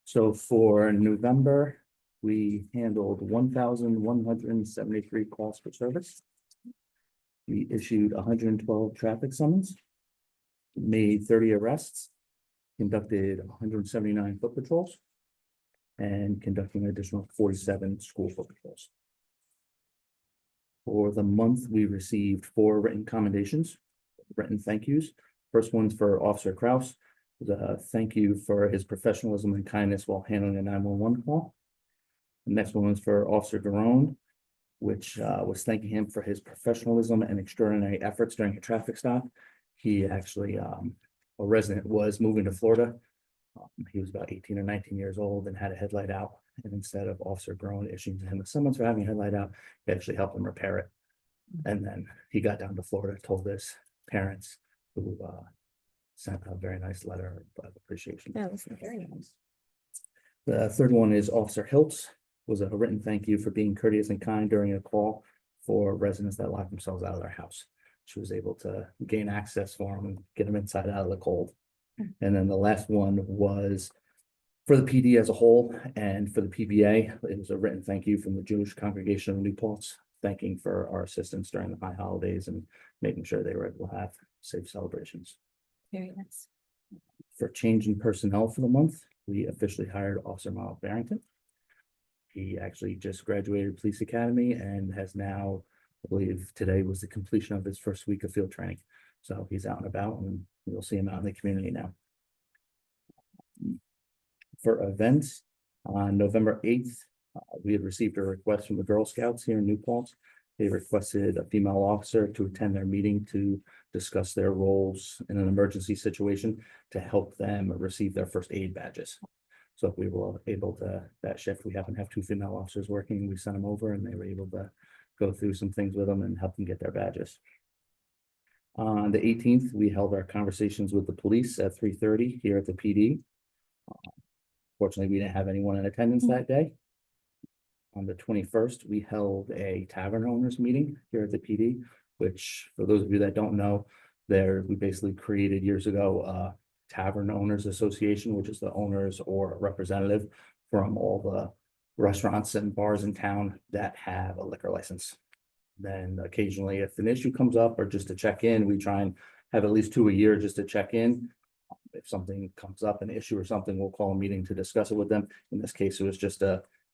So for November, we handled 1,173 calls for service. We issued 112 traffic summons. Made 30 arrests. Conducted 179 foot patrols. And conducting an additional 47 school foot patrols. For the month, we received 4 written commendations, written thank yous. First one's for Officer Kraus. The thank you for his professionalism and kindness while handling a 911 call. The next one was for Officer Garone, which was thanking him for his professionalism and extraordinary efforts during a traffic stop. He actually, a resident, was moving to Florida. He was about 18 or 19 years old and had a headlight out. And instead of Officer Garone issuing him a summons for having a headlight out, he actually helped him repair it. And then he got down to Florida, told his parents, who sent a very nice letter of appreciation. That was Very nice. The third one is Officer Hiltz, was a written thank you for being courteous and kind during a call for residents that locked themselves out of their house. She was able to gain access for them and get them inside out of the cold. And then the last one was for the PD as a whole and for the PBA. It was a written thank you from the Jewish congregation of New Paltz, thanking for our assistance during the high holidays and making sure they were able to have safe celebrations. Very nice. For change in personnel for the month, we officially hired Officer Miles Barrington. He actually just graduated Police Academy and has now, I believe today was the completion of his first week of field training. So he's out and about and you'll see him out in the community now. For events, on November 8th, we had received a request from the Girl Scouts here in New Paltz. They requested a female officer to attend their meeting to discuss their roles in an emergency situation to help them receive their first aid badges. So we were able to, that shift, we happen to have 2 female officers working. We sent them over and they were able to go through some things with them and help them get their badges. On the 18th, we held our conversations with the police at 3:30 here at the PD. Fortunately, we didn't have anyone in attendance that day. On the 21st, we held a tavern owners meeting here at the PD, which for those of you that don't know, we basically created years ago a Tavern Owners Association, which is the owners or representative from all the restaurants and bars in town that have a liquor license. Then occasionally, if an issue comes up or just to check in, we try and have at least 2 a year just to check in. If something comes up, an issue or something, we'll call a meeting to discuss it with them. In this case, it was just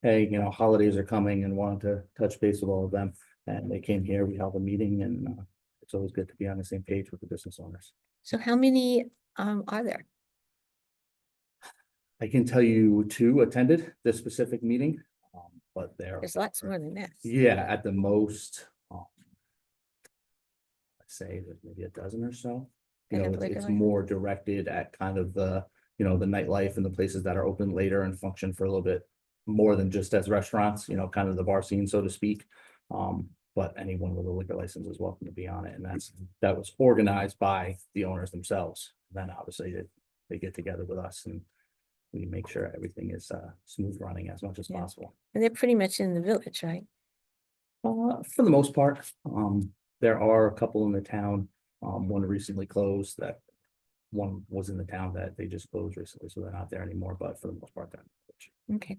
hey, holidays are coming and wanted to touch base with all of them. And they came here, we held a meeting and it's always good to be on the same page with the business owners. So how many are there? I can tell you 2 attended this specific meeting, but There's lots more than that. yeah, at the most, I'd say there's maybe a dozen or so. That have It's liquor license? more directed at kind of the, the nightlife and the places that are open later and function for a little bit more than just as restaurants, kind of the bar scene, so to speak. But anyone with a liquor license is welcome to be on it, and that was organized by the owners themselves. Then obviously they get together with us and we make sure everything is smooth running as much as Yeah. possible. And they're pretty much in the village, right? For the most part, there are a couple in the town. One recently closed, that one was in the town that they just closed recently, so they're not there anymore, but for the most part, they're in the village. Okay.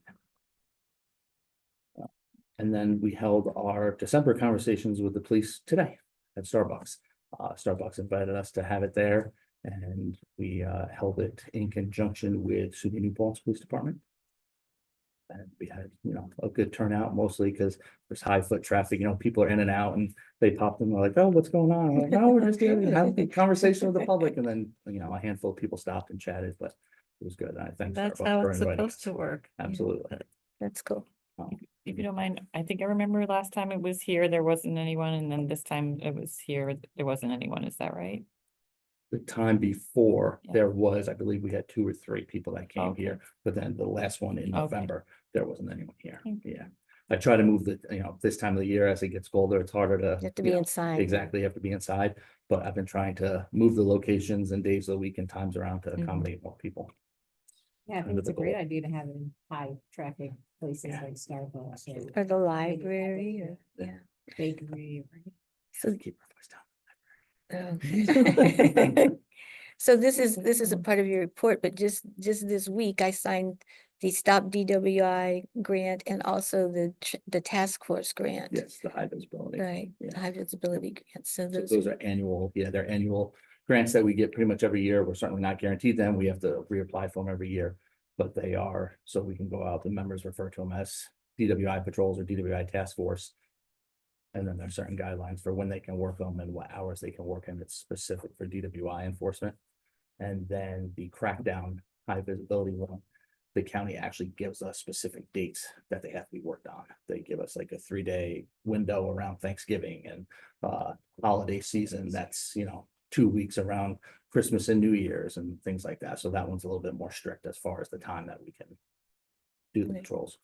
And then we held our December conversations with the police today at Starbucks. Starbucks invited us to have it there, and we held it in conjunction with SUNY New Paltz Police Department. And we had, a good turnout, mostly because there's high foot traffic, people are in and out and they popped in, they're like, oh, what's going on? I'm like, no, we're just here to have a conversation with the public. And then, a handful of people stopped and chatted, but it was good. I think That's how it's supposed to work. Absolutely. That's cool. If you don't mind, I think I remember last time it was here, there wasn't anyone, and then this time it was here, there wasn't anyone, is that right? The time before, Yeah. there was, I believe we had 2 or 3 people that came Okay. here, but then the last one in Okay. November, there wasn't anyone here. Okay. Yeah. I try to move this time of the year as it gets colder, it's harder to. You have to be inside. Exactly, you have to be inside, but I've been trying to move the locations and days of the week and times around to Mhm. accommodate more people. Yeah, I think Under it's a the great goal. idea to have it in high traffic places Yeah. like Starbucks or Or the library, or, yeah. bakery. So Keep our voice down. Oh. So this is a part of your report, but just this week I signed the Stop DWI grant and also the task force grant. Yes, the high visibility. Right, Yeah. the high visibility grant. So So those, those are annual, they're annual grants that we get pretty much every year. We're certainly not guaranteed them. We have to reapply for them every year. But they are, so we can go out, the members refer to them as DWI patrols or DWI task force. And then there's certain guidelines for when they can work them and what hours they can work, and it's specific for DWI enforcement. And then the crackdown high visibility one, the county actually gives us specific dates that they have to be worked on. They give us like a 3-day window around Thanksgiving and holiday season. That's, 2 weeks around Christmas and New Year's and things like that. So that one's a little bit more strict as far as the time that we can do the Right. patrols.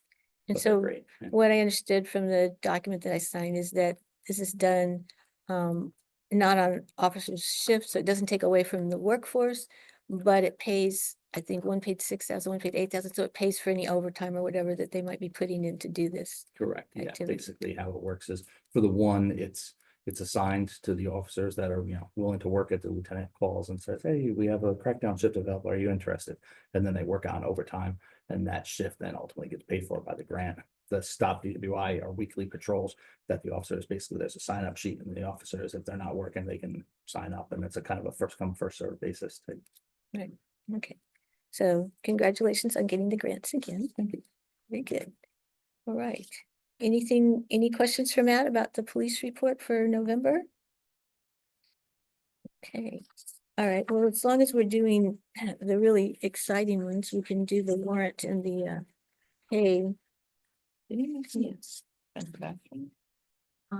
and But they're so great. Yeah. what I understood from the document that I signed is that this is done not on officers' shifts, so it doesn't take away from the workforce, but it pays, I think one paid 6,000, one paid 8,000, so it pays for any overtime or whatever that they might be putting in to do this. Correct, yeah, activity. basically how it works is for the one, it's assigned to the officers that are, willing to work it. The lieutenant calls and says, hey, we have a crackdown shift available, are you interested? And then they work on overtime, and that shift then ultimately gets paid for by the grant. The Stop DWI are weekly patrols that the officers, basically there's a sign up sheet, and the officers, if they're not working, they can sign up, and it's a kind of a first come, first served basis to. Okay, so congratulations on getting the grants again. Very good. All right. Any questions for Matt about the police report for November? Okay, all right, well, as long as we're doing the really exciting ones, we can do the warrant and the pay. Yes,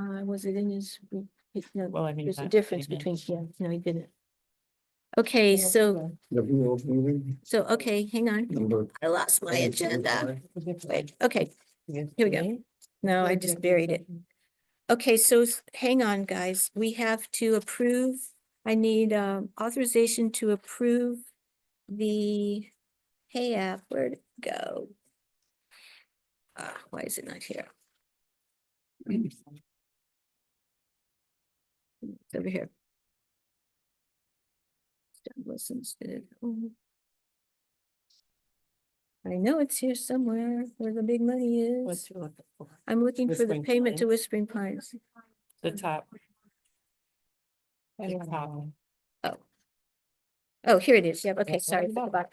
was it in his? No, Well, I mean. there's a that- difference again. between, yeah, no, he didn't. Okay, so, okay, hang on, Number I lost my agenda. Wait, okay, here we go. No, I just buried it. Okay, so hang on, guys. We have to approve. I need authorization to approve the Pay app. Where'd it go? Why is it not here? It's over here. Listens to it. Oh. I know it's here somewhere where the big money What is. you looking for? I'm looking for the Whispering payment to Pines? Whispering Pines. The top. The top. Oh. Oh, here it is. Yep, okay, Yeah, sorry. right above.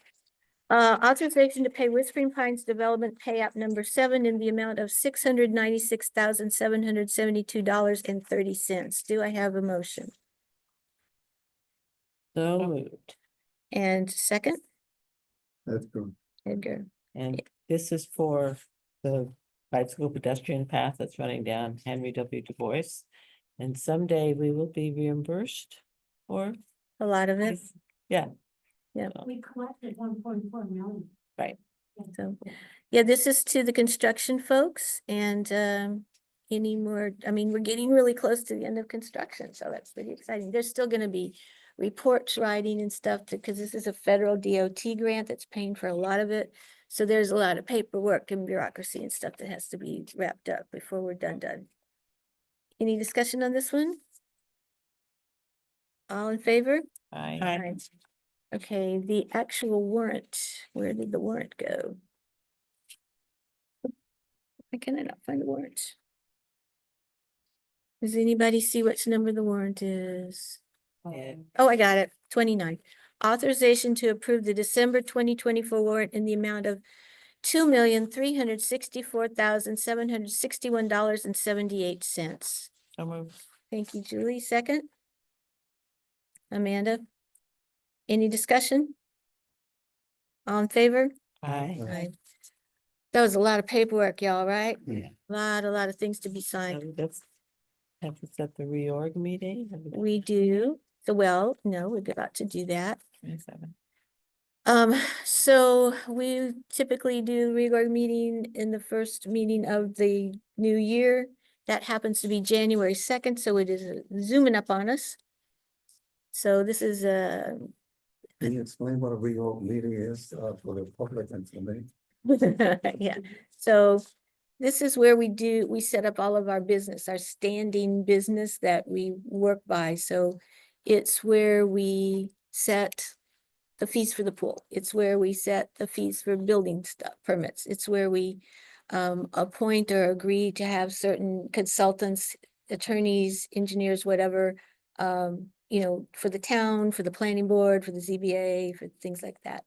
Authorization to pay Whispering Pines Development Pay App number 7 in the amount of $696,772.30. Do I have a motion? So moved. And second, That's good. Edgar. And this is for the bicycle pedestrian path that's running down Henry W. Du Bois. And someday we will be reimbursed for A lot of it. this. Yeah, We collected 1.4 million. right. So, yeah, this is to the construction folks and any more, I mean, we're getting really close to the end of construction, so that's pretty exciting. There's still gonna be reports writing and stuff because this is a federal DOT grant that's paying for a lot of it. So there's a lot of paperwork and bureaucracy and stuff that has to be wrapped up before we're done. Any discussion on this one? All in favor? I, Aye. Okay, the actual warrant, where did the warrant go? Why can I not find the warrant? Does anybody see which number the warrant is? Yeah. Oh, I got it, 29. Authorization to approve the December 2024 warrant in the amount of $2,364,761.78. so moved. Thank you, Julie. Second? Amanda? Any discussion? All in favor? Aye. Aye. That was a lot of paperwork, y'all, right? Yeah. A lot of things to be signed. That's, have to set the reorg meeting. We do, so well, no, we're about to do that. 27. So we typically do reorg meeting in the first meeting of the new year. That happens to be January 2nd, so it is zooming up on us. So this is Can you explain what a reorg meeting is for the public and for me? yeah, so this is where we set up all of our business, our standing business that we work by. So it's where we set the fees for the pool. It's where we set the fees for building stuff, permits. It's where we appoint or agree to have certain consultants, attorneys, engineers, whatever, you know, for the town, for the planning board, for the ZBA, for things like that.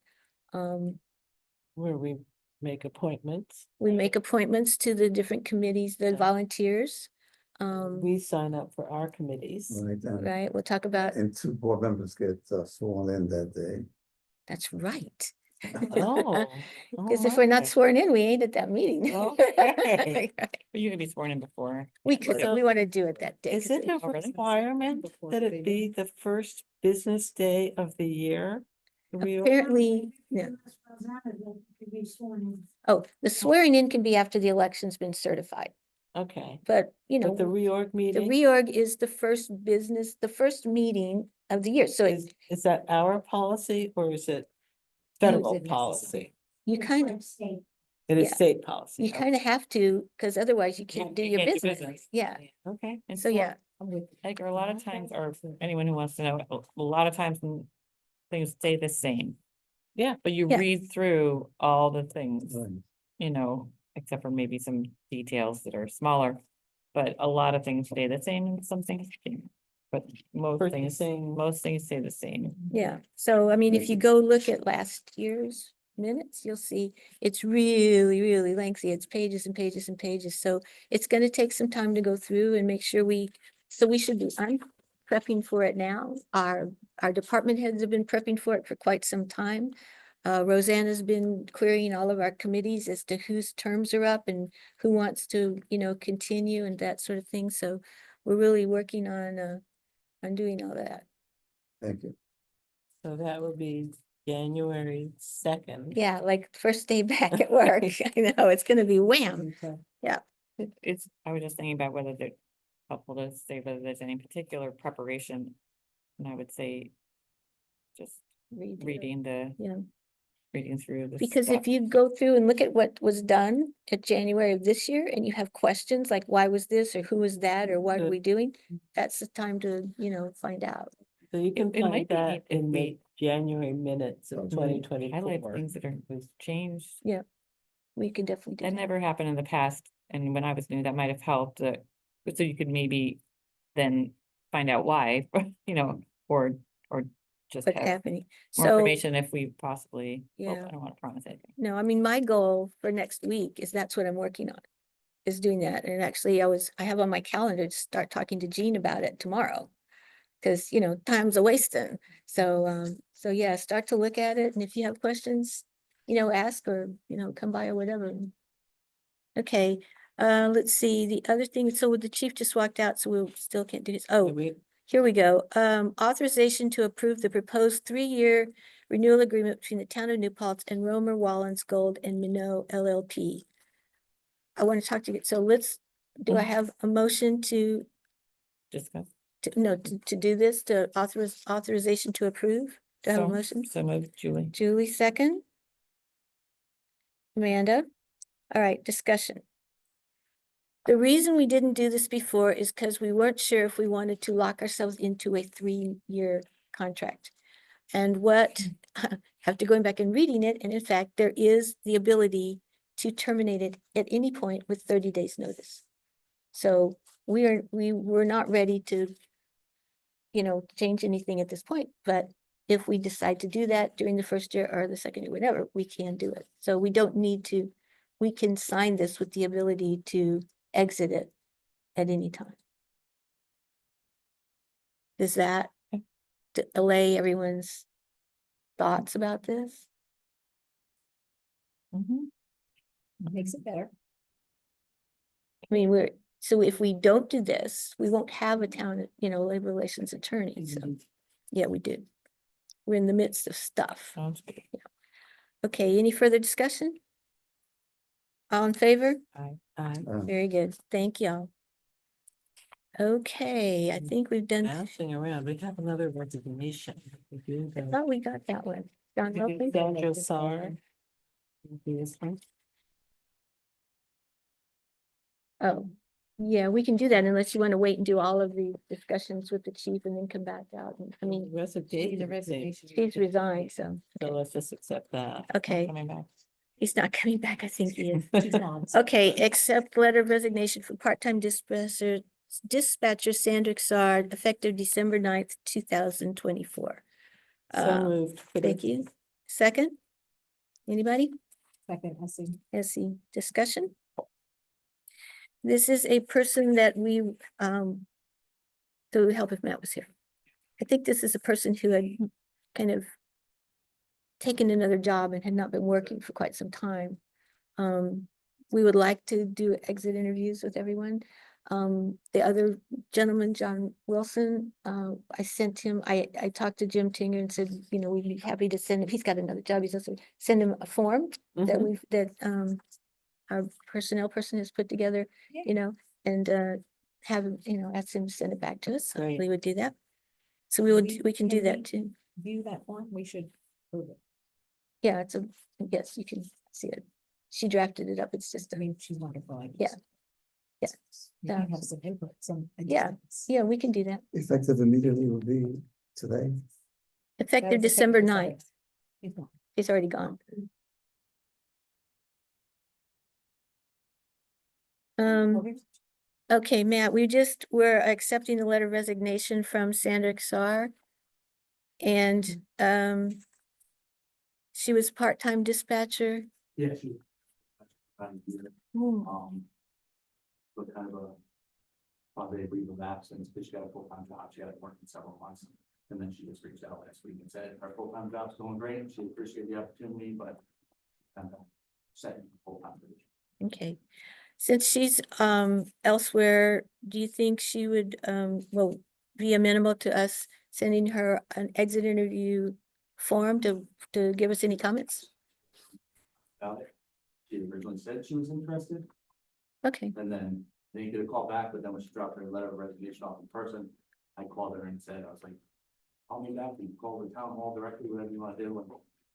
Where we make appointments. We make appointments to the different committees, the volunteers. We sign up for our committees. Right, Right, we'll talk about, and 2 board members get sworn in that day. that's right. Oh. Because if we're not okay. sworn in, we ain't at that meeting. Okay. But you could be sworn in before. We could, So- we want to do it that day. Is 'cause it a Oh, really? requirement that it be the first business day of the year? The reorg? Apparently, yeah. Representative to be sworn in. Oh, the swearing in can be after the election's been certified, Okay, but you know, but the reorg the meeting, reorg is the first business, the first meeting of the year. So is that our policy or is it No, is federal it policy? you It's kind of, like state. It is Yeah. state policy. you kind of have to, because otherwise you can't do You your can't do business. Yeah, Okay, And so yeah, Edgar, a lot of times, or anyone who wants to know, a lot of times things stay the same. Yeah. But you Yeah. read through all the things, Right. you know, except for maybe some details that are smaller. But a lot of things stay the same and some things change. but most Purchasing. things stay the same. Yeah, so I mean, if you go look at last year's minutes, you'll see it's really, really lengthy. It's pages and pages and pages. So it's gonna take some time to go through and make sure so we should be, I'm prepping for it now. Our department heads have been prepping for it for quite some time. Rosanna's been querying all of our committees as to whose terms are up and who wants to, continue and that sort of thing. So we're really working on doing all that. Thank you. So that would be January 2nd. Yeah, like first day back at work. I know, it's gonna be wham. Okay. It's, I was just thinking about whether they're helpful to say whether there's any particular preparation. And I would say just Read it. reading Yeah. reading through the. Because stuff. if you go through and look at what was done at January of this year and you have questions like, why was this or who was that or what are Good. we doing? That's the time to, find out. So you can It might find be that neat if in the we- January minutes of Mhm. 2024. Highlight things that are changed. We can definitely do That that. never happened in the past, and when I was new, that might have helped, so you could maybe then find out why, or just What's have happening. more So, information if we possibly, well, Yeah. I don't wanna promise anything. no, I mean, my goal for next week is that's what I'm working on, is doing that. And actually I have on my calendar to start talking to Jean about it tomorrow. Cause time's a wasting. So yeah, start to look at it. And if you have questions, ask or, come by or whatever. Okay, let's see, the other thing, so the chief just walked out, so we still can't do this. Oh, We- here we go. Authorization to approve the proposed 3-year renewal agreement between the town of New Paltz and Romer Wallens Gold and Minot LLP. I want to talk to you, so do I have a motion to Discuss. do this, to authorization to approve? Do I have a motion? So moved, Julie. Julie, second. Amanda? All right, discussion. The reason we didn't do this before is because we weren't sure if we wanted to lock ourselves into a 3-year contract. And after going back and reading it, and in fact, there is the ability to terminate it at any point with 30 days notice. So we were not ready to, change anything at this point, but if we decide to do that during the first year or the second year, whatever, we can do it. So we don't need to, we can sign this with the ability to exit it at any time. Does that allay everyone's thoughts about this? Makes it better. I mean, so if we don't do this, we won't have a town, labor relations attorney, so, yeah, we do. We're in the midst of stuff. Sounds good. Okay, any further discussion? All in favor? I Very good, thank y'all. Okay, I think we've done, bouncing around. We have another resignation. We do I the- thought we got that one. John we do Wilson? Sandra Sar. This one. Oh, yeah, we can do that unless you want to wait and do all of the discussions with the chief and then come back out. I mean, Resignation. she's resigned, so, So let's just accept that. okay, Coming back. he's not coming back, I think he is. She's gone. Okay, accept letter of resignation for part-time dispatcher Sandra Sard, effective December 9th, 2024. So moved. Thank you. Second? Anybody? Second, I see. Any discussion? This is a person that we, so it would help if Matt was here. I think this is a person who had kind of taken another job and had not been working for quite some time. We would like to do exit interviews with everyone. The other gentleman, John Wilson, I sent him, I talked to Jim Tinger and said, we'd be happy to send him, he's got another job, he's also, send him a form that Mhm. our personnel person has put together, and have him, ask him to send it back to us. So Great. we would do that. So we can do that too. View that form, we should prove it. Yeah, yes, you can see it. She drafted it up. It's just, I mean, she's wonderful. I Yeah. guess. Yeah. You can have some input, some. Yeah. adjustments. yeah, we can do that. Effective immediately will be today. That Effective was December effective 9th. She's gone. He's already gone. Okay. Okay, Matt, we're accepting the letter of resignation from Sandra Xar. And, she was part-time dispatcher. Yeah, she. So kind of a. Probably a leave of absence, because she got a full-time job, she had worked in several months, and then she just reached out last week and said her full-time job's going great, she appreciated the opportunity, but. Kind of setting a full-time position. Okay. Since she's, elsewhere, do you think she would, well, be amenable to us sending her an exit interview form to give us any comments? About it. She originally said she was interested, Okay, and then they get a call back, but then when she dropped her letter of resignation off in person, I called her and said, I was like, call me back, you can call the town hall directly, whatever you want to do, and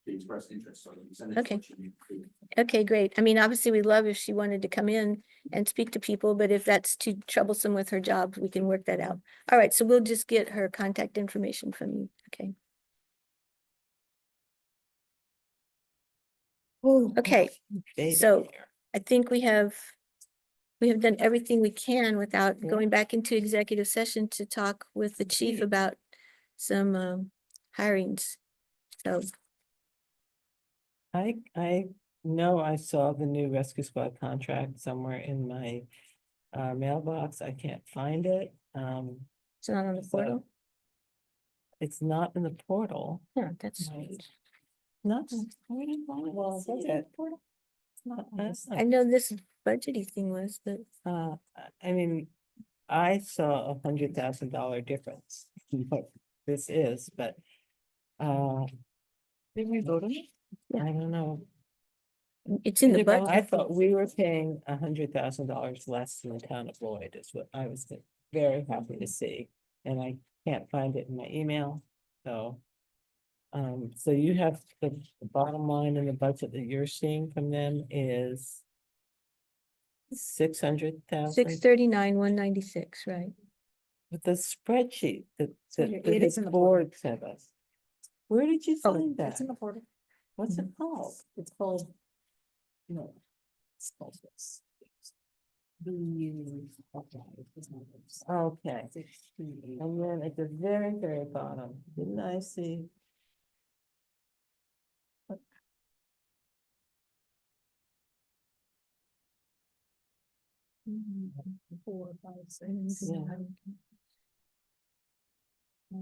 she expressed interest, so you send it. to Okay. what she needs to do. okay, great. I mean, obviously, we'd love if she wanted to come in and speak to people, but if that's too troublesome with her job, we can work that out. All right, so we'll just get her contact information from you, okay? Okay, Baby so here. I think we have done everything we can without Yeah. going back into executive session to talk with the chief about some hirings. So, I know I saw the new rescue squad contract somewhere in my mailbox. I can't find it. it's not on the So- portal? It's not in the portal. Yeah, that's Right. strange. Not, where did I Well, see that's it? it. It's not, that's I not, know this budgety thing was, but I mean, I saw $100,000 difference in what this is, but Did we vote on it? I don't know. it's in the Did it vote? budget. I thought we were paying $100,000 less than the town of Lloyd is what I was very happy to see. And I can't find it in my email, so. So you have the bottom line in the budget that you're seeing from them is 600,000. 639, 196, right? With the spreadsheet that It that is his in the board sent us. Where did you Oh, find that? it's in the portal. What's it called? It's called, no, it's called this. Okay, and then at the very, very bottom, didn't I see? Yeah.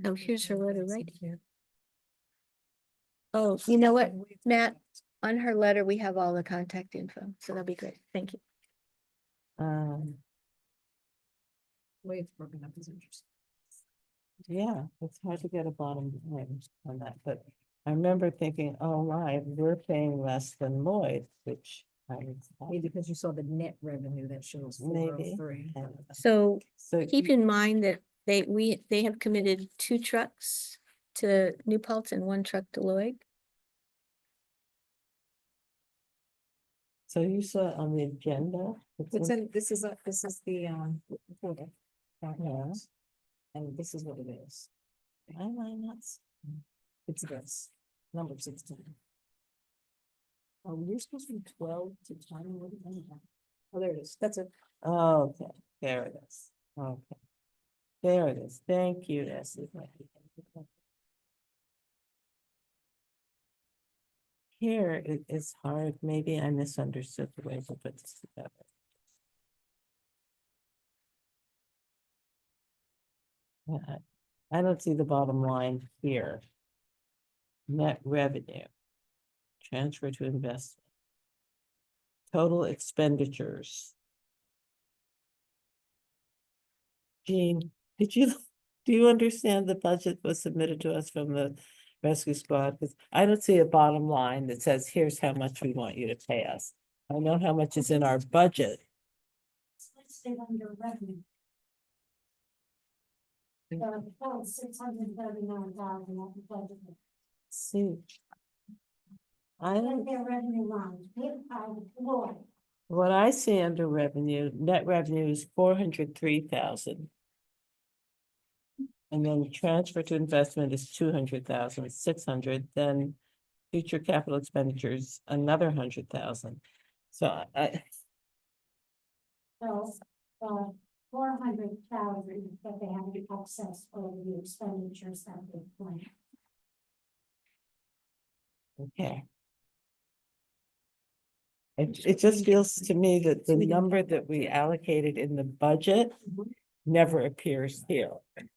Oh, here's her letter right here. Oh, you know what, Matt, on her letter, we have all the contact info, so that'll be great. Thank you. Way it's broken up is interesting. Yeah, it's hard to get a bottom line on that, but I remember thinking, oh my, we're paying less than Lloyd, which I was. Maybe because you saw the net revenue that shows Maybe. 403. So So keep in mind that they have committed 2 trucks to New Paltz and 1 truck to Lloyd. So you saw on the agenda. It's in, this is the, folder. Yeah. And this is what it is. Why am I not? It's this, number 16. Oh, you're supposed to be 12 to 20. What do you mean? Oh, there it is. That's it. Oh, okay, there it is. Okay. There it is. Thank you, Essie. Here it is hard. Maybe I misunderstood the way to put this together. Yeah, I don't see the bottom line here. Net revenue. Transfer to investment. Total expenditures. Jean, do you understand the budget was submitted to us from the rescue squad? Because I don't see a bottom line that says, here's how much we want you to pay us. I know how much is in our budget. It's listed under revenue. The 639,000 of the budget. See. I Then don't, their revenue lines, paid by the Lloyd. what I see under revenue, net revenue is 403,000. And then transfer to investment is 200,000, 600, then future capital expenditures, another 100,000. So I, So, 400,000 that they have to access over the expenditures that they plan. Okay. It just feels to me that the number that we allocated in the budget never appears here. It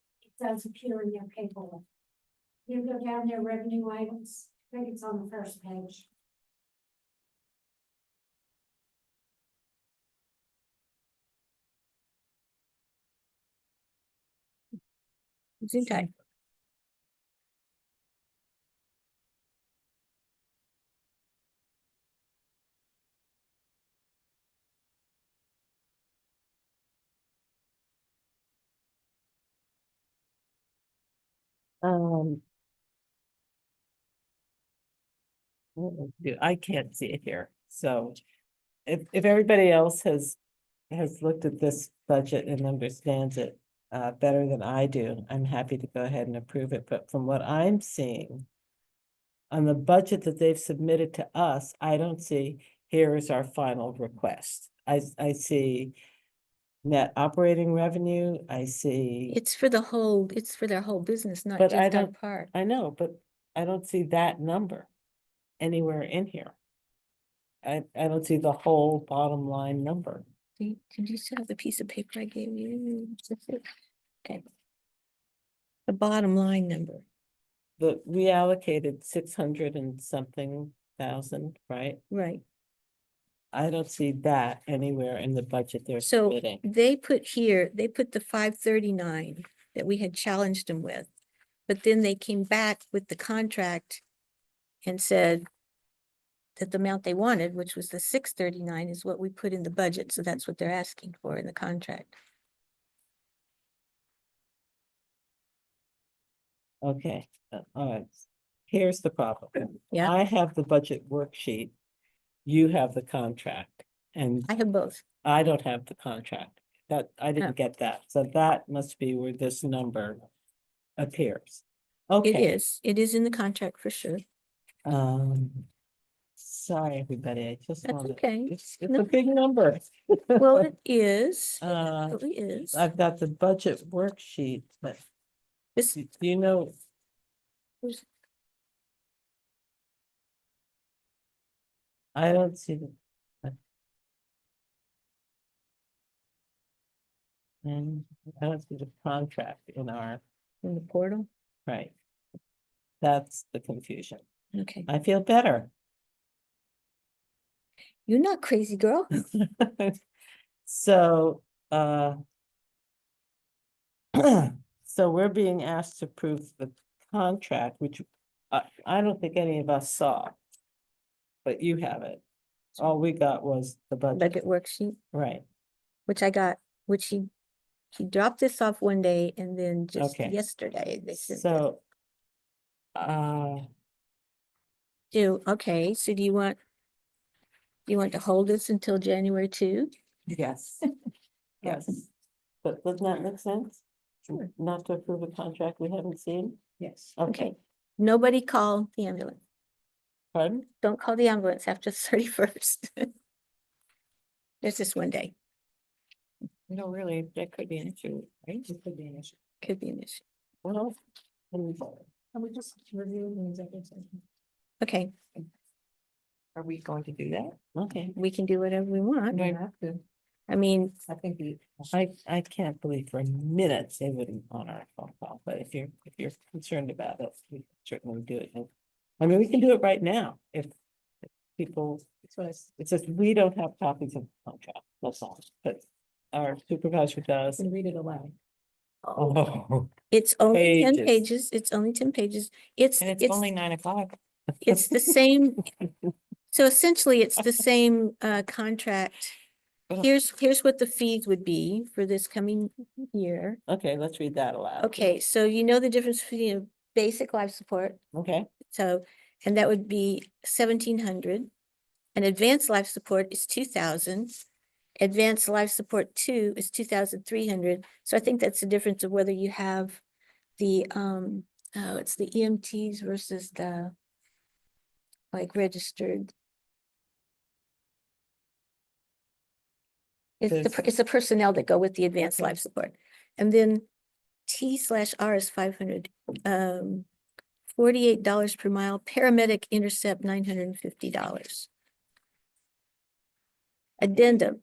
does appear in their paperwork. You go down their revenue items, I think it's on the first page. Gesundheit. Um. I can't see it here, so if everybody else has looked at this budget and understands it better than I do, I'm happy to go ahead and approve it, but from what I'm seeing on the budget that they've submitted to us, I don't see, here is our final request. I see net operating revenue, I see, It's for the whole, it's for their whole business, not But I just our don't- part. I know, but I don't see that number anywhere in here. I don't see the whole bottom line number. Did you still have the piece of paper I gave you? Okay. The bottom line number. The, we allocated 600 and something thousand, right? Right. I don't see that anywhere in the budget they're So submitting. they put here, they put the 539 that we had challenged them with. But then they came back with the contract and said that the amount they wanted, which was the 639, is what we put in the budget. So that's what they're asking for in the contract. Okay, all right. Here's the problem. Yeah. I have the budget worksheet. You have the contract, and I have both. I don't have the contract. That, I Oh. didn't get that. So that must be where this number appears. It Okay. is in the contract for sure. Sorry, everybody, I just That's wanted, okay. it's No. a big number. Well, it is. It Uh, absolutely is. I've got the budget worksheet, but This, do you know? Where's- I don't see the. And I don't see the contract in our, in the portal. right. That's the confusion. Okay. I feel better. You're not crazy, girl. So, so we're being asked to approve the contract, which I don't think any of us saw. But you have it. All we got was the budget, Budget worksheet, right? which I got, which he dropped this off one day and then just Okay. yesterday they sent it. So, Okay, so do you want to hold this until January 2? yes. Yes. But doesn't that make sense? Sure. Not to approve a contract we haven't seen? Yes. Okay, Nobody call the ambulance. pardon? Don't call the ambulance after the 31st. There's just one day. No, really, that could be an issue, right? It could be an issue. Could be an issue. Well, And we just reviewed the executive session. Okay, Are we going to do that? okay. we can do whatever we want. We have to, I mean, I think we. I can't believe for a minute they wouldn't honor a phone call, but if you're concerned about it, we can certainly do it. I mean, we can do it right now if people, That's what I s- it's just, we don't have copies of the contract, that's all, but our supervisor does. can read it aloud. Oh, it's only 10 Pages. pages. It's only 10 pages. It's, And it's only 9 o'clock. it's the same. So essentially, it's the same contract. Ugh. Here's what the fees would be for this coming year. okay, let's read that aloud. Okay, so you know the difference between basic life support, Okay, so, and that would be 1,700. And advanced life support is 2,000. Advanced life support 2 is 2,300. So I think that's the difference of whether you have the it's the EMTs versus the like registered. It's the personnel that go with the advanced life support. And then T/R is 500, $48 per mile, paramedic intercept $950. Addendum.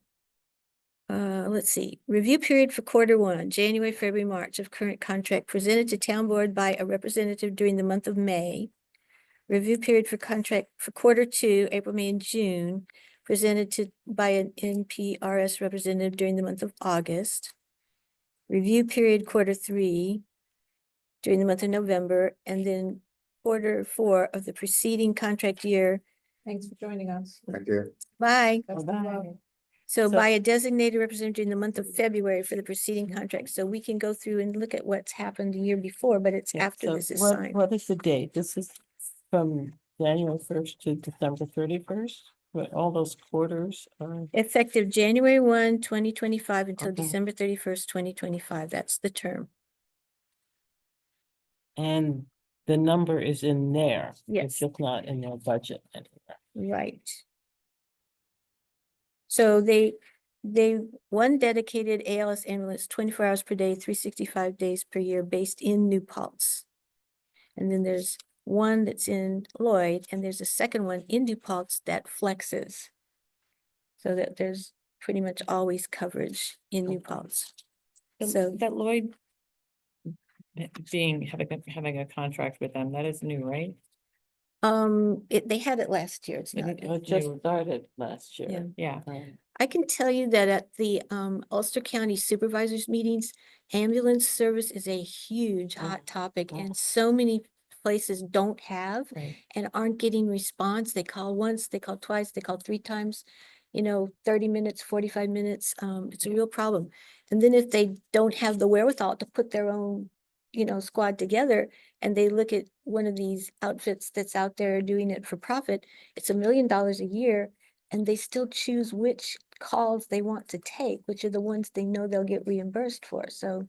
Let's see, review period for Q1, January, February, March of current contract presented to town board by a representative during the month of May. Review period for contract for Q2, April, May, and June, presented by an NPRS representative during the month of August. Review period Q3 during the month of November, and then Q4 of the preceding contract year. Thanks for joining us. Thank you. Bye. Best of Bye. luck. So So- by a designated representative during the month of February for the preceding contract. So we can go through and look at what's happened the year before, but it's Yeah, after so this is what- signed. What is the date? This is from January 1st to December 31st, but all those quarters are. Effective January 1, 2025 until Okay. December 31st, 2025. That's the term. And the number is in there. Yes. It's just not in their budget anywhere. Right. So one dedicated ALS ambulance, 24 hours per day, 365 days per year, based in New Paltz. And then there's one that's in Lloyd, and there's a second one in New Paltz that flexes. So that there's pretty much always coverage in New Paltz. So That Lloyd having a contract with them, that is new, right? they had it last year. It's not. It just started last Yeah. year. Yeah. I can tell you that at the Ulster County Supervisors meetings, ambulance service is a huge hot topic, yeah. and so many places don't have Right. and aren't getting response. They call once, they call twice, they call 3 times, 30 minutes, 45 minutes. It's a real problem. And then if they don't have the wherewithal to put their own, squad together, and they look at one of these outfits that's out there doing it for profit, it's $1 million a year, and they still choose which calls they want to take, which are the ones they know they'll get reimbursed for. So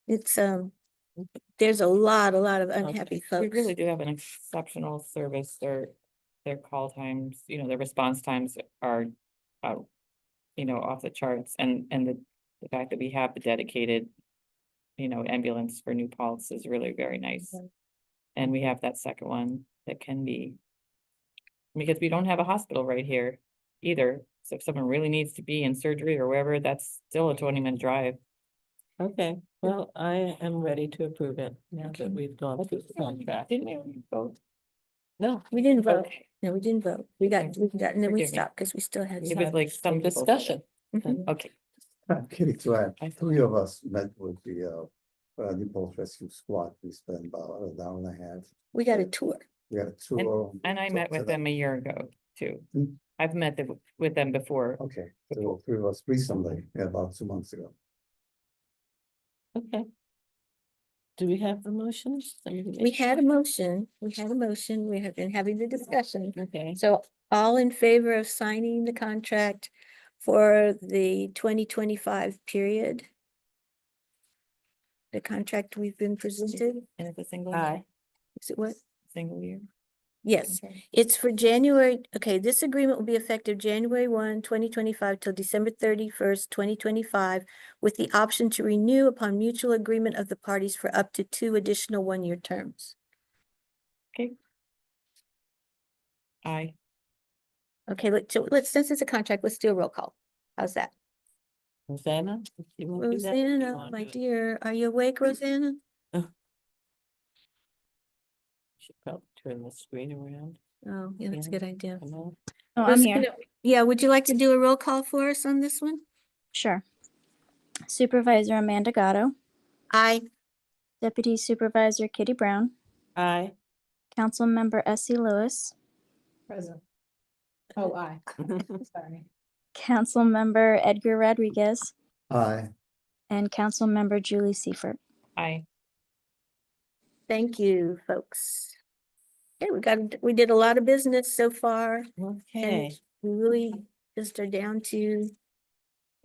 it's, there's a lot of unhappy We folks. really do have an exceptional service. Their call times, their response times are, off the charts, and the fact that we have the dedicated, ambulance for New Paltz is really very nice. And we have that second one that can be, because we don't have a hospital right here either. So if someone really needs to be in surgery or wherever, that's still a 20-minute drive. Okay, well, I am ready to approve it now that we've gone through the contract. Didn't we already vote? No, We didn't vote. Okay. No, we didn't vote. We got, and then we Forgive me. stopped because we still had. It some- was like some people said it. discussion. Mhm. Okay. Kitty, to add, I- 3 of us met with the Newport Rescue Squad. We spent about an hour and a half. We got a tour. We had a tour. And I met with them a year ago too. Hmm. I've met with them before. Okay, so 3 of us recently, about 2 months ago. Okay. Do we have the motions? We had a motion. We have been having the discussion. Okay, So all in favor of signing the contract for the 2025 period? The contract we've been presented, And it's a single. aye. is it what? Single year. Yes, Okay. it's for January, okay, this agreement will be effective January 1, 2025 till December 31st, 2025, with the option to renew upon mutual agreement of the parties for up to 2 additional 1-year terms. Aye. Okay, since it's a contract, let's do a roll call. How's that? Rosanna? you wanna do that? You Rosanna, wanna my do it? dear, are you awake, Rosanna? Should probably turn the screen around. Oh, yeah, that's a good idea. Come on. Oh, I'm here. Rosanna, yeah, would you like to do a roll call for us on this one? Sure. Supervisor Amanda Gatto, Aye. Deputy Supervisor Kitty Brown, Aye. Councilmember Essie Lewis, Present. Oh, aye. Sorry. Councilmember Edgar Rodriguez, Aye. and Councilmember Julie Seifert. Aye. Thank you, folks. Okay, we did a lot of business so far, Okay, and we really just are down to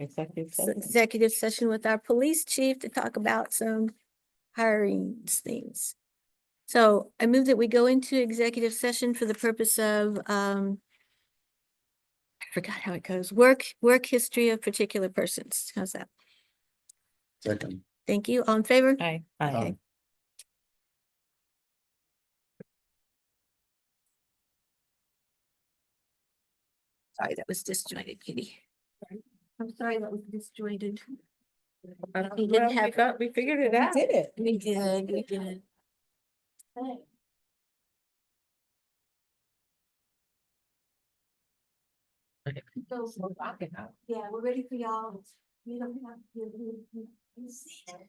executive some session. executive session with our police chief to talk about some hiring things. So I move that we go into executive session for the purpose of I forgot how it goes. Work history of particular persons. How's that? Second. Thank you. All in favor? Aye. Okay. Sorry, that was disjointed, Kitty. I'm sorry, that was disjointed. We didn't have, We figured it out. Did it? we did. We're rocking out. Yeah, we're ready for y'all. You don't have to. You see it.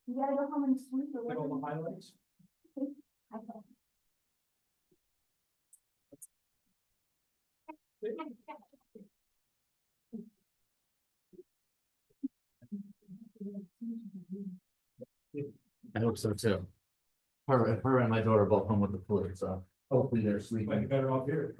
You gotta go home and sleep or With all the whatever. highlights. I hope so too. Her and my daughter both home with the flu, so hopefully they're Might be sleeping. better off here.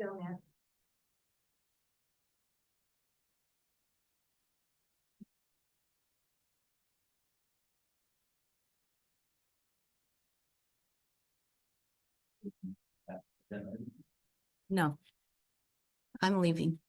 Donut. No. I'm leaving.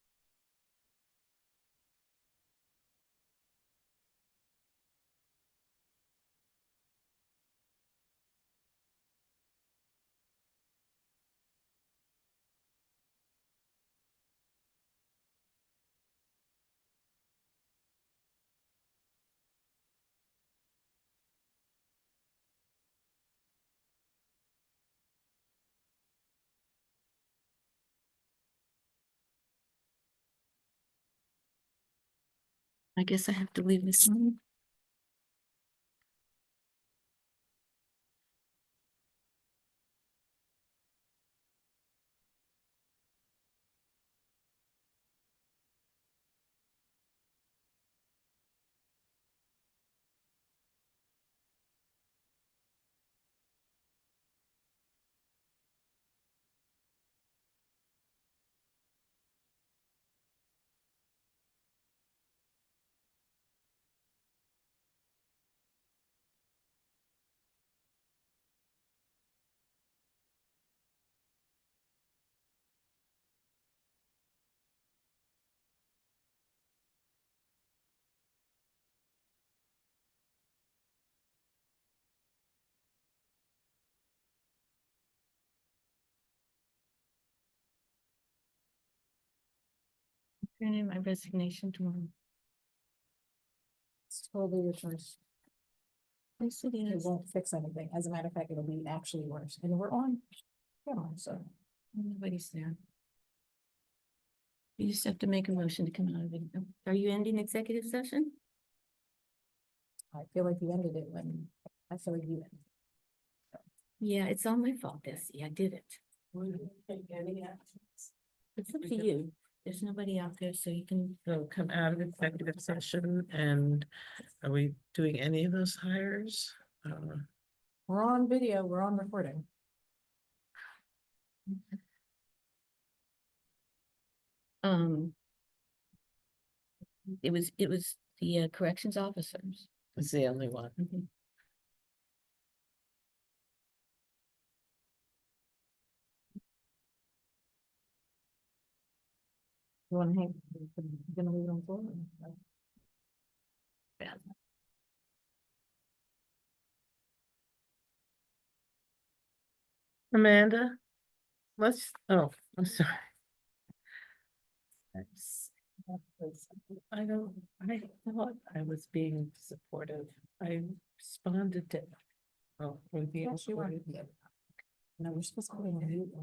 I guess I have to leave this one. Turn in my resignation tomorrow. It's totally your choice. Yes, it It is. won't fix anything. As a matter of fact, it'll be actually worse. And we're on. So. Nobody's there. You just have to make a motion to come out of it. Are you ending executive session? I feel like you ended it when I feel like you ended. Yeah, it's all my fault, Bessie. I did it. It's up to you. There's nobody out there, so you can. So come out of executive session, and are we doing any of those hires? We're on video, we're on recording. Um. It was the corrections officers. It's the only one. Mhm. You wanna hang, you gonna leave it on the floor? Yeah. Amanda? Oh, I'm sorry. I thought I was being supportive. I responded to. Oh, we're being Yes, you are. recorded. No, we're supposed to put it on mute.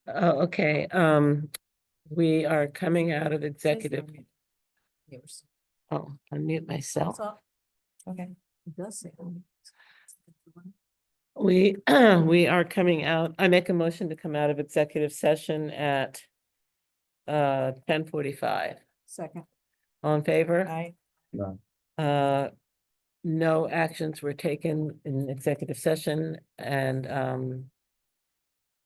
Oh, okay, we are coming out of executive, Yours. oh, unmute myself. Okay. It does say. We, we are coming out, I make a motion to come out of executive session at 10:45. Second. All in favor? I, No. No actions were taken in executive session and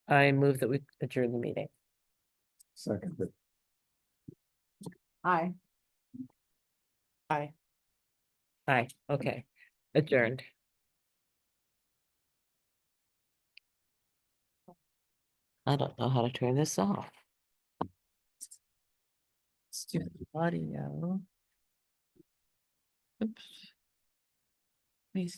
I move that we adjourn the meeting. Second. Aye. Aye. Aye, okay, adjourned. I don't know how to turn this off. Let's do the audio. Oops. Please.